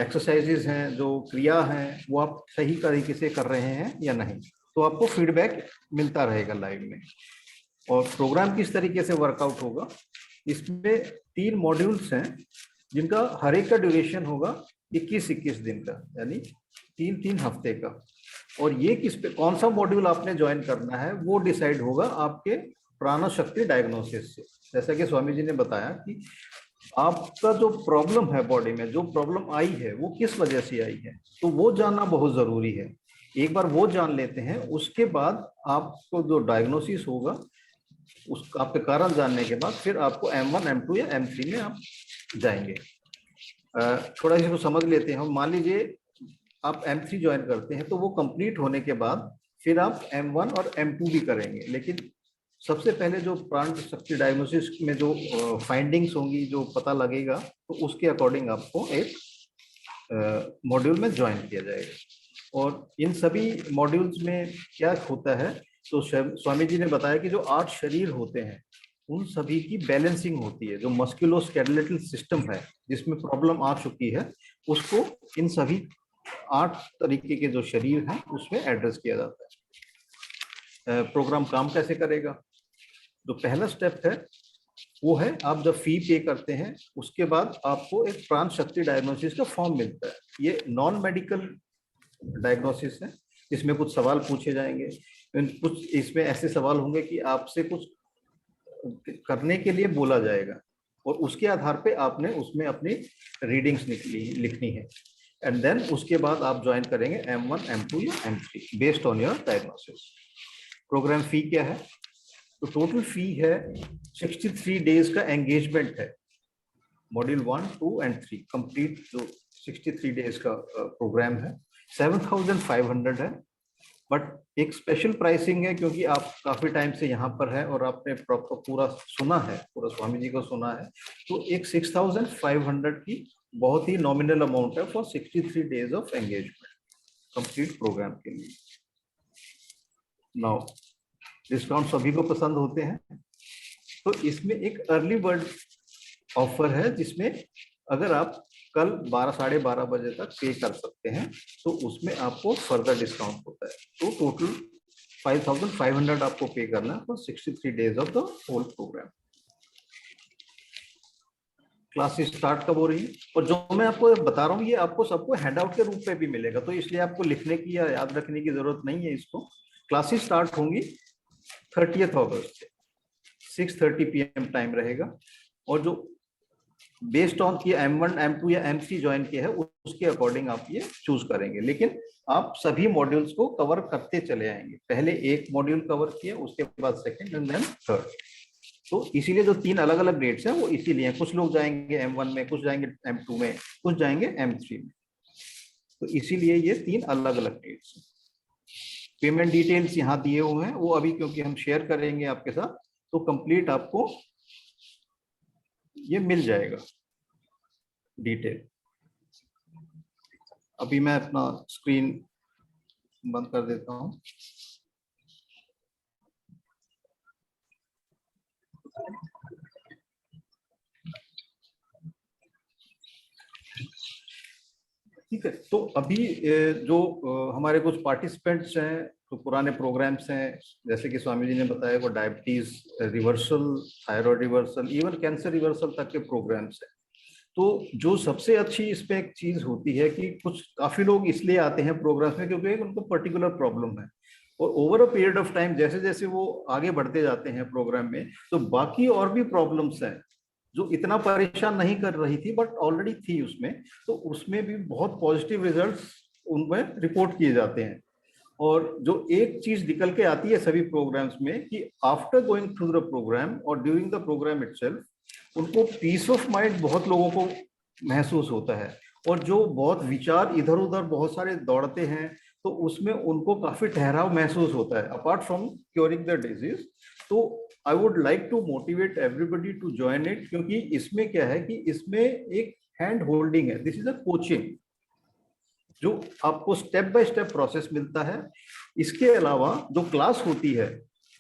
एक्सरसाइजेज हैं, जो क्रिया हैं, वो आप सही तरीके से कर रहे हैं या नहीं. तो आपको फीडबैक मिलता रहेगा लाइव में. और प्रोग्राम किस तरीके से वर्कआउट होगा, इसमें 3 मॉड्यूल्स हैं जिनका हर एक का ड्यूरेशन होगा 21-21 दिन का, यानी 3-3 हफ्ते का. और ये किस पे, कौन सा मॉड्यूल आपने ज्वाइन करना है वो डिसाइड होगा आपके प्राण शक्ति डायग्नोसिस से. जैसा कि स्वामी जी ने बताया कि आपका जो प्रॉब्लम है बॉडी में, जो प्रॉब्लम आई है वो किस वजह से आई है, तो वो जानना बहुत जरूरी है. एक बार वो जान लेते हैं, उसके बाद आपको जो डायग्नोसिस होगा उस आपके कारण जानने के बाद फिर आपको M1, M2 या M3 में आप जाएंगे. थोड़ा इसको समझ लेते हैं हम. मान लीजिए आप M3 ज्वाइन करते हैं तो वो कंप्लीट होने के बाद फिर आप M1 और M2 भी करेंगे. लेकिन सबसे पहले जो प्राण शक्ति डायग्नोसिस में जो फाइंडिंग्स होंगी, जो पता लगेगा, तो उसके अकॉर्डिंग आपको एक मॉड्यूल में ज्वाइन किया जाएगा. और इन सभी मॉड्यूल्स में क्या होता है, तो स्वामी जी ने बताया कि जो 8 शरीर होते हैं उन सभी की बैलेंसिंग होती है. जो मस्कुलोस्केलेटल सिस्टम है जिसमें प्रॉब्लम आ चुकी है, उसको इन सभी 8 तरीके के जो शरीर हैं उसमें एड्रेस किया जाता है. प्रोग्राम काम कैसे करेगा, जो पहला स्टेप है वो है, आप जब फी पे करते हैं उसके बाद आपको एक प्राण शक्ति डायग्नोसिस का फॉर्म मिलता है. ये नॉन मेडिकल डायग्नोसिस है. इसमें कुछ सवाल पूछे जाएंगे, कुछ इसमें ऐसे सवाल होंगे कि आपसे कुछ करने के लिए बोला जाएगा. और उसके आधार पे आपने उसमें अपनी रीडिंग्स लिखनी है, एंड देन उसके बाद आप ज्वाइन करेंगे M1, M2 या M3 based on your diagnosis. Program fee क्या है? तो टोटल फी है 63 डेज का एंगेजमेंट है, मॉड्यूल 1, 2 एंड 3 कंप्लीट जो 63 डेज का प्रोग्राम है 7,500 है। बट एक स्पेशल प्राइसिंग है क्योंकि आप काफी टाइम से यहाँ पर है और आपने प्रॉपर पूरा सुना है, पूरा स्वामी जी को सुना है, तो एक 6,500 की बहुत ही नॉमिनल अमाउंट है for 63 days of engagement complete program के लिए। नाउ डिस्काउंट सभी को पसंद होते हैं, तो इसमें एक अर्ली बर्ड ऑफर है जिसमें अगर आप कल 12 साढ़े 12 बजे तक पे कर सकते हैं तो उसमें आपको फर्दर डिस्काउंट होता है। तो टोटल 5,500 आपको पे करना है for 63 days of the whole programme. Classes start कब हो रही है, और जो मैं आपको बता रहा हूँ ये आपको सबको हैंडआउट के रूप में भी मिलेगा, तो इसलिए आपको लिखने की या याद रखने की जरूरत नहीं है इसको। क्लासेस स्टार्ट होंगी 30 अगस्त से 6:30 PM टाइम रहेगा, और जो बेस्ड ऑन की M1, M2 या M3 ज्वाइन किया है उसके अकॉर्डिंग आप ये चूज करेंगे, लेकिन आप सभी मॉड्यूल्स को कवर करते चले आएंगे। पहले एक मॉड्यूल कवर किया, उसके बाद सेकंड एंड देन थर्ड। तो इसीलिए जो 3 अलग अलग डेट्स हैं वो इसीलिए, कुछ लोग जाएंगे M1 में, कुछ जाएंगे M2 में, कुछ जाएंगे M3 में, तो इसीलिए ये 3 अलग अलग डेट्स हैं। पेमेंट डिटेल्स यहाँ दिए हुए हैं, वो अभी क्योंकि हम शेयर करेंगे आपके साथ तो कंप्लीट आपको ये मिल जाएगा डिटेल। अभी मैं अपना स्क्रीन बंद कर देता हूं। ठीक है, तो अभी जो हमारे कुछ पार्टिसिपेंट्स हैं तो पुराने प्रोग्राम्स हैं, जैसे कि स्वामी जी ने बताया वो diabetes reversal, thyroid reversal, even cancer reversal तक के प्रोग्राम्स हैं। तो जो सबसे अच्छी इसमें एक चीज होती है कि कुछ काफी लोग इसलिए आते हैं प्रोग्राम्स में क्योंकि उनको पर्टिकुलर प्रॉब्लम है, और over a period of time जैसे जैसे वो आगे बढ़ते जाते हैं प्रोग्राम में तो बाकी और भी प्रॉब्लम्स हैं जो इतना परेशान नहीं कर रही थी बट ऑलरेडी थी उसमें, तो उसमें भी बहुत पॉजिटिव रिजल्ट्स उनमें रिपोर्ट किए जाते हैं। और जो एक चीज निकल के आती है सभी प्रोग्राम्स में कि after going through the programme और ड्यूरिंग द प्रोग्राम इटसेल्फ उनको पीस ऑफ माइंड बहुत लोगों को महसूस होता है, और जो बहुत विचार इधर उधर बहुत सारे दौड़ते हैं तो उसमें उनको काफी ठहराव महसूस होता है apart from curing the disease. तो I would like to motivate everybody to join it, क्योंकि इसमें क्या है कि इसमें एक हैंड होल्डिंग है, दिस इज अ कोचिंग जो आपको स्टेप बाय स्टेप प्रोसेस मिलता है। इसके अलावा जो क्लास होती है,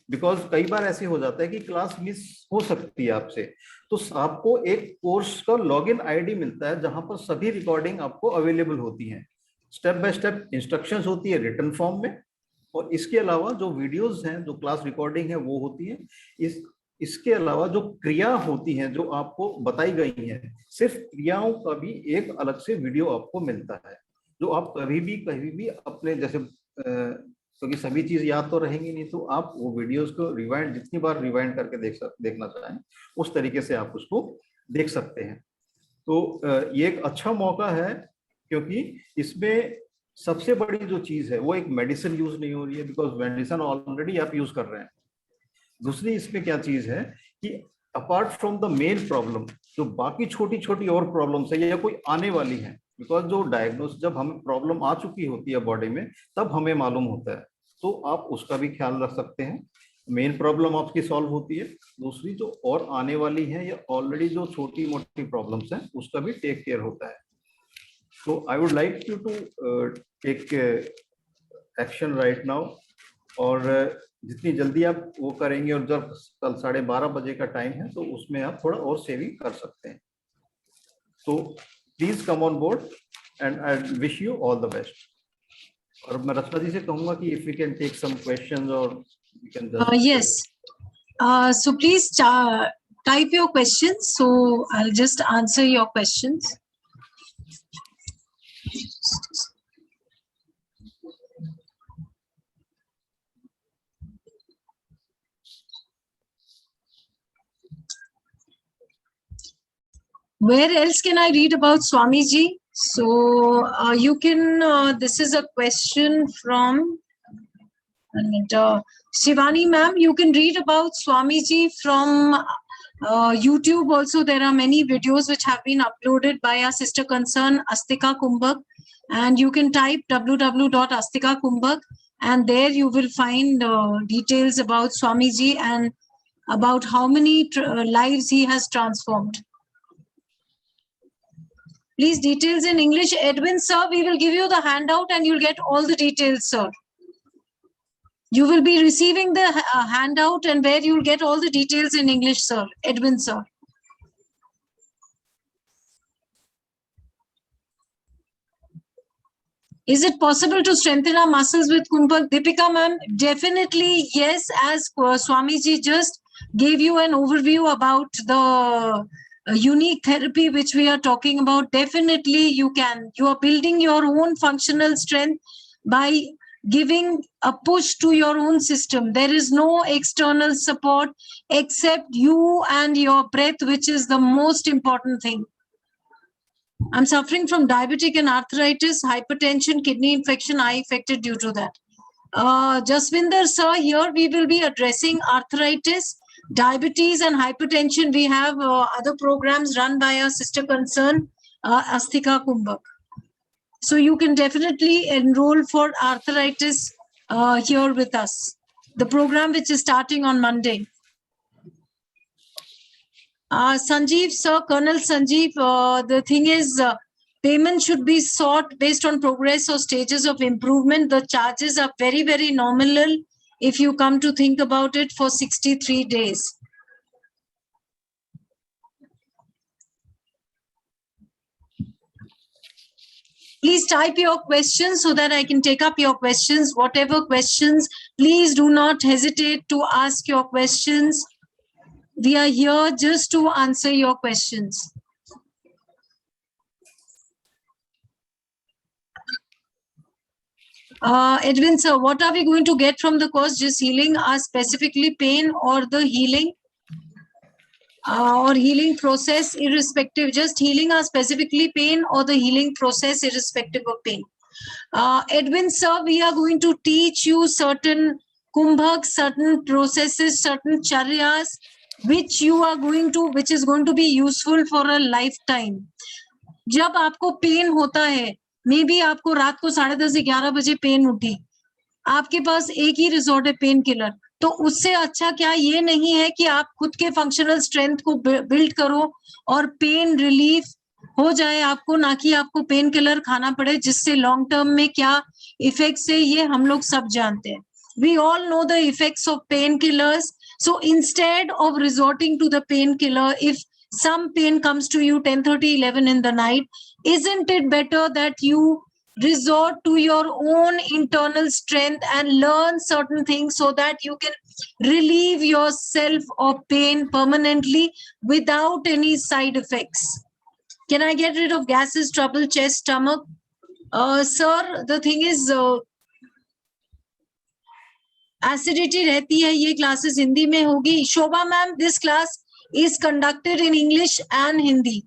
बिकॉज कई बार ऐसे हो जाता है कि क्लास मिस हो सकती है आपसे, तो आपको एक कोर्स का लॉगिन आईडी मिलता है जहां पर सभी रिकॉर्डिंग आपको अवेलेबल होती हैं, स्टेप बाय स्टेप इंस्ट्रक्शंस होती है रिटन फॉर्म में, और इसके अलावा जो वीडियोस हैं जो क्लास रिकॉर्डिंग है वो होती है। इसके अलावा जो क्रिया होती हैं जो आपको बताई गई हैं, सिर्फ क्रियाओं का भी एक अलग से वीडियो आपको मिलता है जो आप कभी भी अपने जैसे क्योंकि सभी चीज याद तो रहेंगी नहीं, तो आप वो वीडियोस को रिवाइंड जितनी बार रिवाइंड करके देखना चाहें उस तरीके से आप उसको देख सकते हैं। तो ये एक अच्छा मौका है क्योंकि इसमें सबसे बड़ी जो चीज है वो एक मेडिसिन यूज नहीं हो रही है, बिकॉज मेडिसिन ऑलरेडी आप यूज कर रहे हैं। दूसरी इसमें क्या चीज है कि apart from the main problem जो बाकी छोटी छोटी और प्रॉब्लम्स है या कोई आने वाली है, बिकॉज जो डायग्नोस जब हमें प्रॉब्लम आ चुकी होती है बॉडी में तब हमें मालूम होता है, तो आप उसका भी ख्याल रख सकते हैं। मेन प्रॉब्लम आपकी सॉल्व होती है, दूसरी जो और आने वाली है या ऑलरेडी जो छोटी मोटी प्रॉब्लम्स हैं उसका भी टेक केयर होता है। तो I would like you to take action right now, और जितनी जल्दी आप वो करेंगे, और जब कल 12:30 बजे का टाइम है तो उसमें आप थोड़ा और सेविंग कर सकते हैं। तो please come on board and I wish you all the best. और मैं रचना जी से कहूंगा कि if we can take some questions और we can just Yes. So please type your questions. So I'll just answer your questions. Where else can I read about Swamiji? So you can, this is a question from Shivani ma'am. You can read about Swamiji from YouTube also. There are many videos which have been uploaded by our sister concern Astika Kumbhak, and you can type www.astikakumbhak, and there you will find details about Swamiji and about how many lives he has transformed. Please, details in English. Edwin sir, we will give you the handout and you'll get all the details, sir. You will be receiving the handout and where you'll get all the details in English, sir. Edwin sir. Is it possible to strengthen our muscles with Kumbhak? Deepika ma'am, definitely yes, as Swamiji just gave you an overview about the unique therapy which we are talking about. Definitely you can. You are building your own functional strength by giving a push to your own system. There is no external support except you and your breath, which is the most important thing. I'm suffering from diabetic and arthritis, hypertension, kidney infection, eye affected due to that. Jaswinder sir, here we will be addressing arthritis, diabetes and hypertension. We have other programs run by our sister concern, Astika Kumbhak. So you can definitely enroll for arthritis here with us. The program which is starting on Monday. Sanjeev sir, Colonel Sanjeev, the thing is payment should be sought based on progress or stages of improvement. The charges are very, very nominal if you come to think about it for 63 days. Please type your questions so that I can take up your questions. Whatever questions, please do not hesitate to ask your questions. We are here just to answer your questions. Edwin sir, what are we going to get from the course? Just healing, are specifically pain or the healing? Or healing process irrespective, just healing are specifically pain or the healing process irrespective of pain. Edwin sir, we are going to teach you certain kumbhaks, certain processes, certain charyas, which is going to be useful for a lifetime. जब आपको pen होता है, may be आपको रात को 10:30 से 11 बजे pen उठी, आपके पास एक ही रिजॉर्ट है पेन किलर, तो उससे अच्छा क्या ये नहीं है कि आप खुद के फंक्शनल स्ट्रेंथ को बिल्ड करो और पेन रिलीफ हो जाए आपको, ना कि आपको पेन किलर खाना पड़े, जिससे लॉन्ग टर्म में क्या इफेक्ट्स है ये हम लोग सब जानते हैं. We all know the effects of painkillers. So instead of resorting to the painkiller, if some pain comes to you 10:30, 11 in the night, isn't it better that you resort to your own internal strength and learn certain things so that you can relieve yourself of pain permanently without any side effects? Can I get rid of gases, trouble, chest, stomach? Sir, the thing is, acidity रहती है, ये classes Hindi में होगी. Shobha ma'am, this class is conducted in English and Hindi.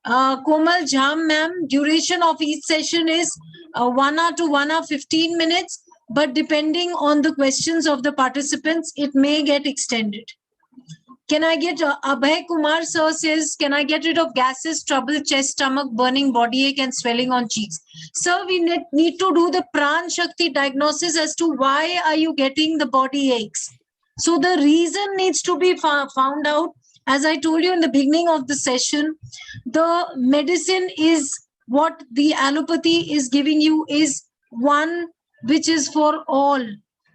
Komal Jham ma'am, duration of each session is 1 hour to 1 hour 15 minutes, but depending on the questions of the participants, it may get extended. Can I get Abhay Kumar sir says, can I get rid of gases, trouble, chest, stomach, burning, body ache and swelling on cheeks? Sir, we need to do the Pran Shakti diagnosis as to why are you getting the body aches. So the reason needs to be found out. As I told you in the beginning of the session, the medicine is what the allopathy is giving you is one which is for all.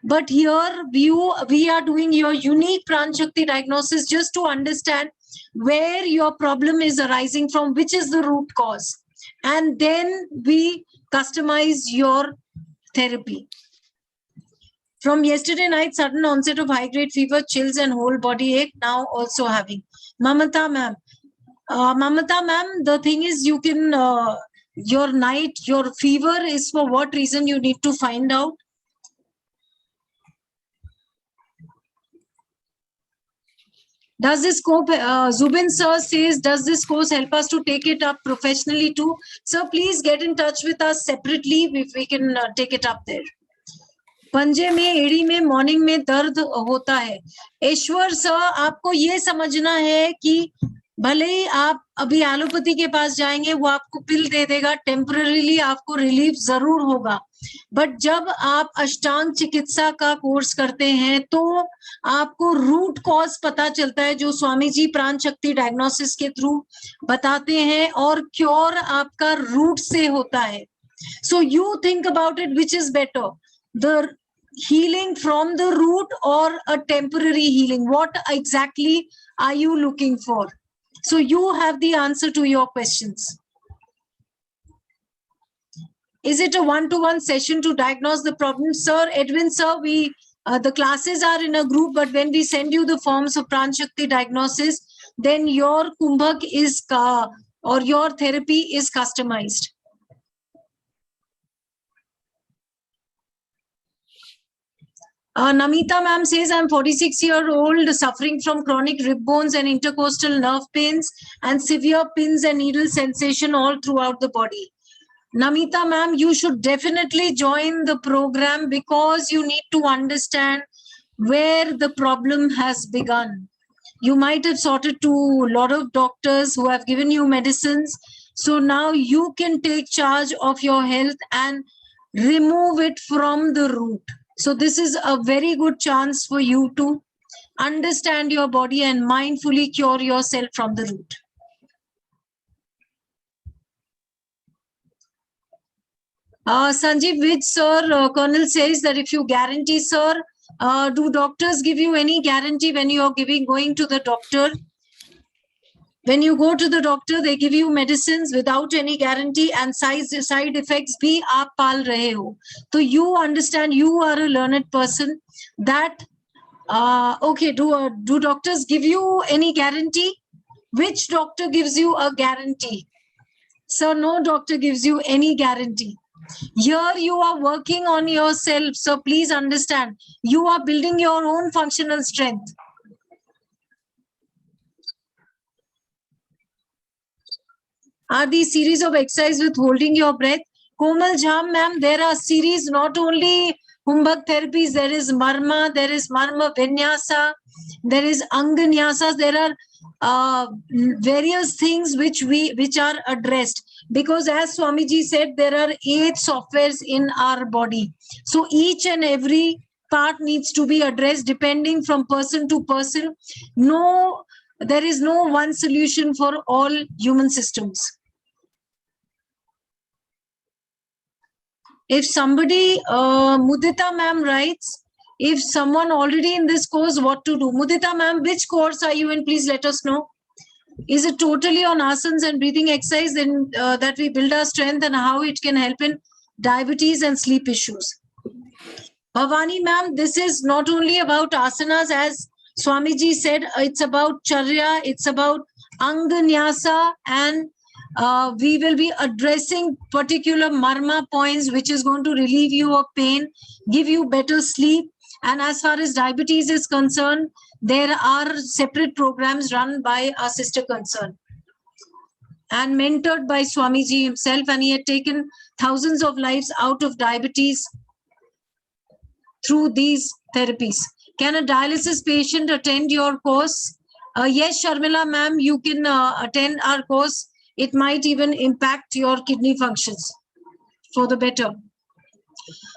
But here we are doing your unique Pran Shakti diagnosis just to understand where your problem is arising from, which is the root cause. And then we customize your therapy. From yesterday night, sudden onset of high-grade fever, chills and whole body ache, now also having. Mamata ma'am. Mamata ma'am, the thing is you can, your fever is for what reason you need to find out. Does this course, Zubin sir says, does this course help us to take it up professionally too? Sir, please get in touch with us separately if we can take it up there. पंजे में, एड़ी में, morning में दर्द होता है. ईश्वर sir, आपको ये समझना है कि भले ही आप अभी एलोपैथी के पास जाएंगे, वो आपको पिल दे देगा, टेम्पररीली आपको रिलीफ जरूर होगा, बट जब आप अष्टांग चिकित्सा का कोर्स करते हैं तो आपको रूट कॉज पता चलता है, जो स्वामी जी प्राण शक्ति डायग्नोसिस के थ्रू बताते हैं, और क्योर आपका रूट से होता है. So you think about it, which is better, the healing from the root or a temporary healing? What exactly are you looking for? So you have the answer to your questions. Is it a one-to-one session to diagnose the problem? Sir, Edwin sir, we the classes are in a group, but when we send you the forms of Pran Shakti diagnosis, then your kumbhak is or your therapy is customized. Namita ma'am says, I'm 46-year-old suffering from chronic rib bones and intercostal nerve pains and severe pins and needle sensation all throughout the body. Namita ma'am, you should definitely join the program because you need to understand where the problem has begun. You might have sorted to a lot of doctors who have given you medicines. So now you can take charge of your health and remove it from the root. So this is a very good chance for you to understand your body and mindfully cure yourself from the root. Sanjeev Vij sir, Colonel says that if you guarantee, sir, do doctors give you any guarantee when you are going to the doctor? When you go to the doctor, they give you medicines without any guarantee and side effects bhi aap paal rahe ho. So you understand, you are a learned person, that okay, do doctors give you any guarantee? Which doctor gives you a guarantee? So no doctor gives you any guarantee. Here you are working on yourself, so please understand, you are building your own functional strength. Are these series of exercise with holding your breath? Komal Jham ma'am, there are series, not only Kumbhak therapies, there is Marma, there is Marma Vinyasa, there is Anganyasas, there are various things which are addressed. Because as Swamiji said, there are 8 softwares in our body. So each and every part needs to be addressed depending from person to person. No, there is no one solution for all human systems. If somebody, Mudita ma'am writes, if someone already in this course, what to do? Mudita ma'am, which course are you in? Please let us know. Is it totally on asanas and breathing exercise and that we build our strength, and how it can help in diabetes and sleep issues? Bhavani ma'am, this is not only about asanas, as Swamiji said, it's about charya, it's about anganyasa, and we will be addressing particular marma points, which is going to relieve you of pain, give you better sleep. And as far as diabetes is concerned, there are separate programs run by our sister concern and mentored by Swamiji himself, and he had taken thousands of lives out of diabetes through these therapies. Can a dialysis patient attend your course? Yes, Sharmila ma'am, you can attend our course. It might even impact your kidney functions for the better.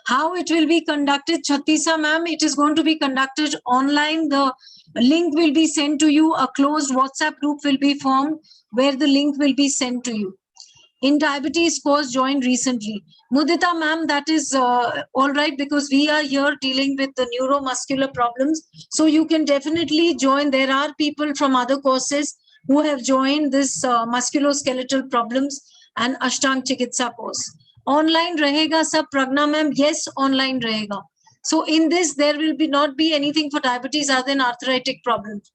How it will be conducted, Chatisa ma'am, it is going to be conducted online. The link will be sent to you. A closed WhatsApp group will be formed where the link will be sent to you. In diabetes course joined recently. Mudita ma'am, that is all right, because we are here dealing with the neuromuscular problems. So you can definitely join. There are people from other courses who have joined this musculoskeletal problems and Ashtang Chikitsa course. Online rahega sab, Pragna ma'am? Yes, online rahega. So in this, there will not be anything for diabetes other than arthritic problems.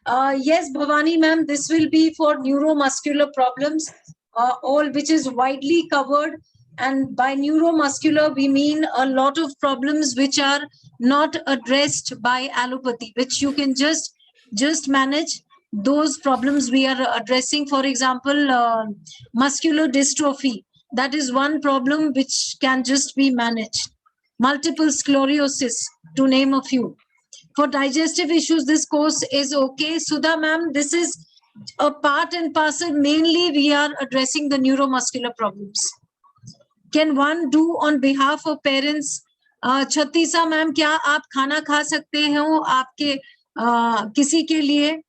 Yes, Bhavani ma'am, this will be for neuromuscular problems, all which is widely covered. And by neuromuscular, we mean a lot of problems which are not addressed by allopathy, which you can just just manage those problems we are addressing. For example, muscular dystrophy. That is one problem which can just be managed. Multiple sclerosis, to name a few. For digestive issues, this course is okay. Sudha ma'am, this is a part and parcel. Mainly, we are addressing the neuromuscular problems. Can one do on behalf of parents? Chatisa ma'am, क्या आप खाना खा सकते हो आपके किसी के लिए?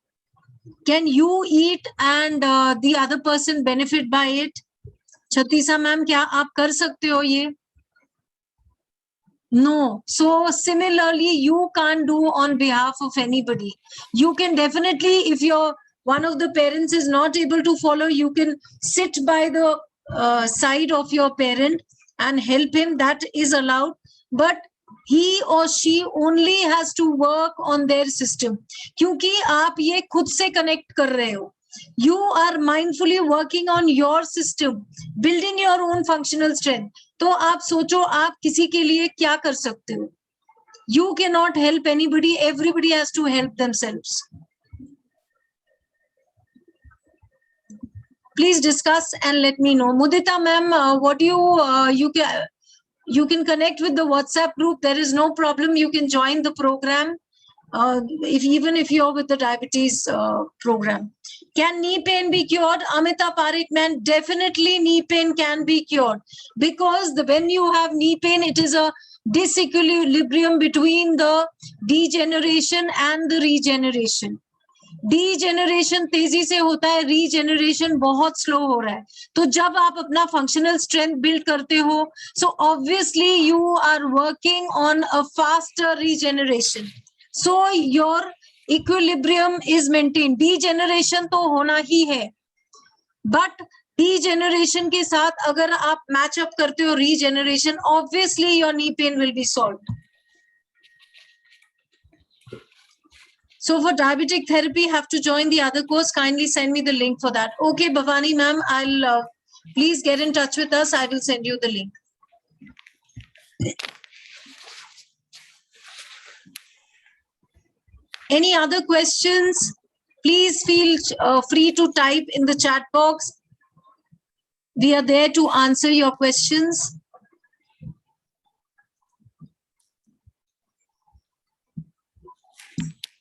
Can you eat and the other person benefit by it? Chatisa ma'am, क्या आप कर सकते हो ये? No. So similarly, you can't do on behalf of anybody. You can definitely, if one of the parents is not able to follow, you can sit by the side of your parent and help him. That is allowed. But he or she only has to work on their system. क्योंकि आप ये खुद से connect कर रहे हो. You are mindfully working on your system, building your own functional strength. तो आप सोचो आप किसी के लिए क्या कर सकते हो. You cannot help anybody. Everybody has to help themselves. Please discuss and let me know. Mudita ma'am, what you can connect with the WhatsApp group. There is no problem. You can join the program. Even if you're with the diabetes program. Can knee pain be cured? Amita Parik, man, definitely knee pain can be cured, because when you have knee pain, it is a disequilibrium between the degeneration and the regeneration. Degeneration तेजी से होता है, regeneration बहुत slow हो रहा है. तो जब आप अपना functional strength build करते हो, so obviously you are working on a faster regeneration. So your equilibrium is maintained. Degeneration तो होना ही है, but degeneration के साथ अगर आप match up करते हो regeneration, obviously your knee pain will be solved. So for diabetic therapy, have to join the other course. Kindly send me the link for that. Okay, Bhavani ma'am, I'll please get in touch with us. I will send you the link. Any other questions? Please feel free to type in the chat box. We are there to answer your questions.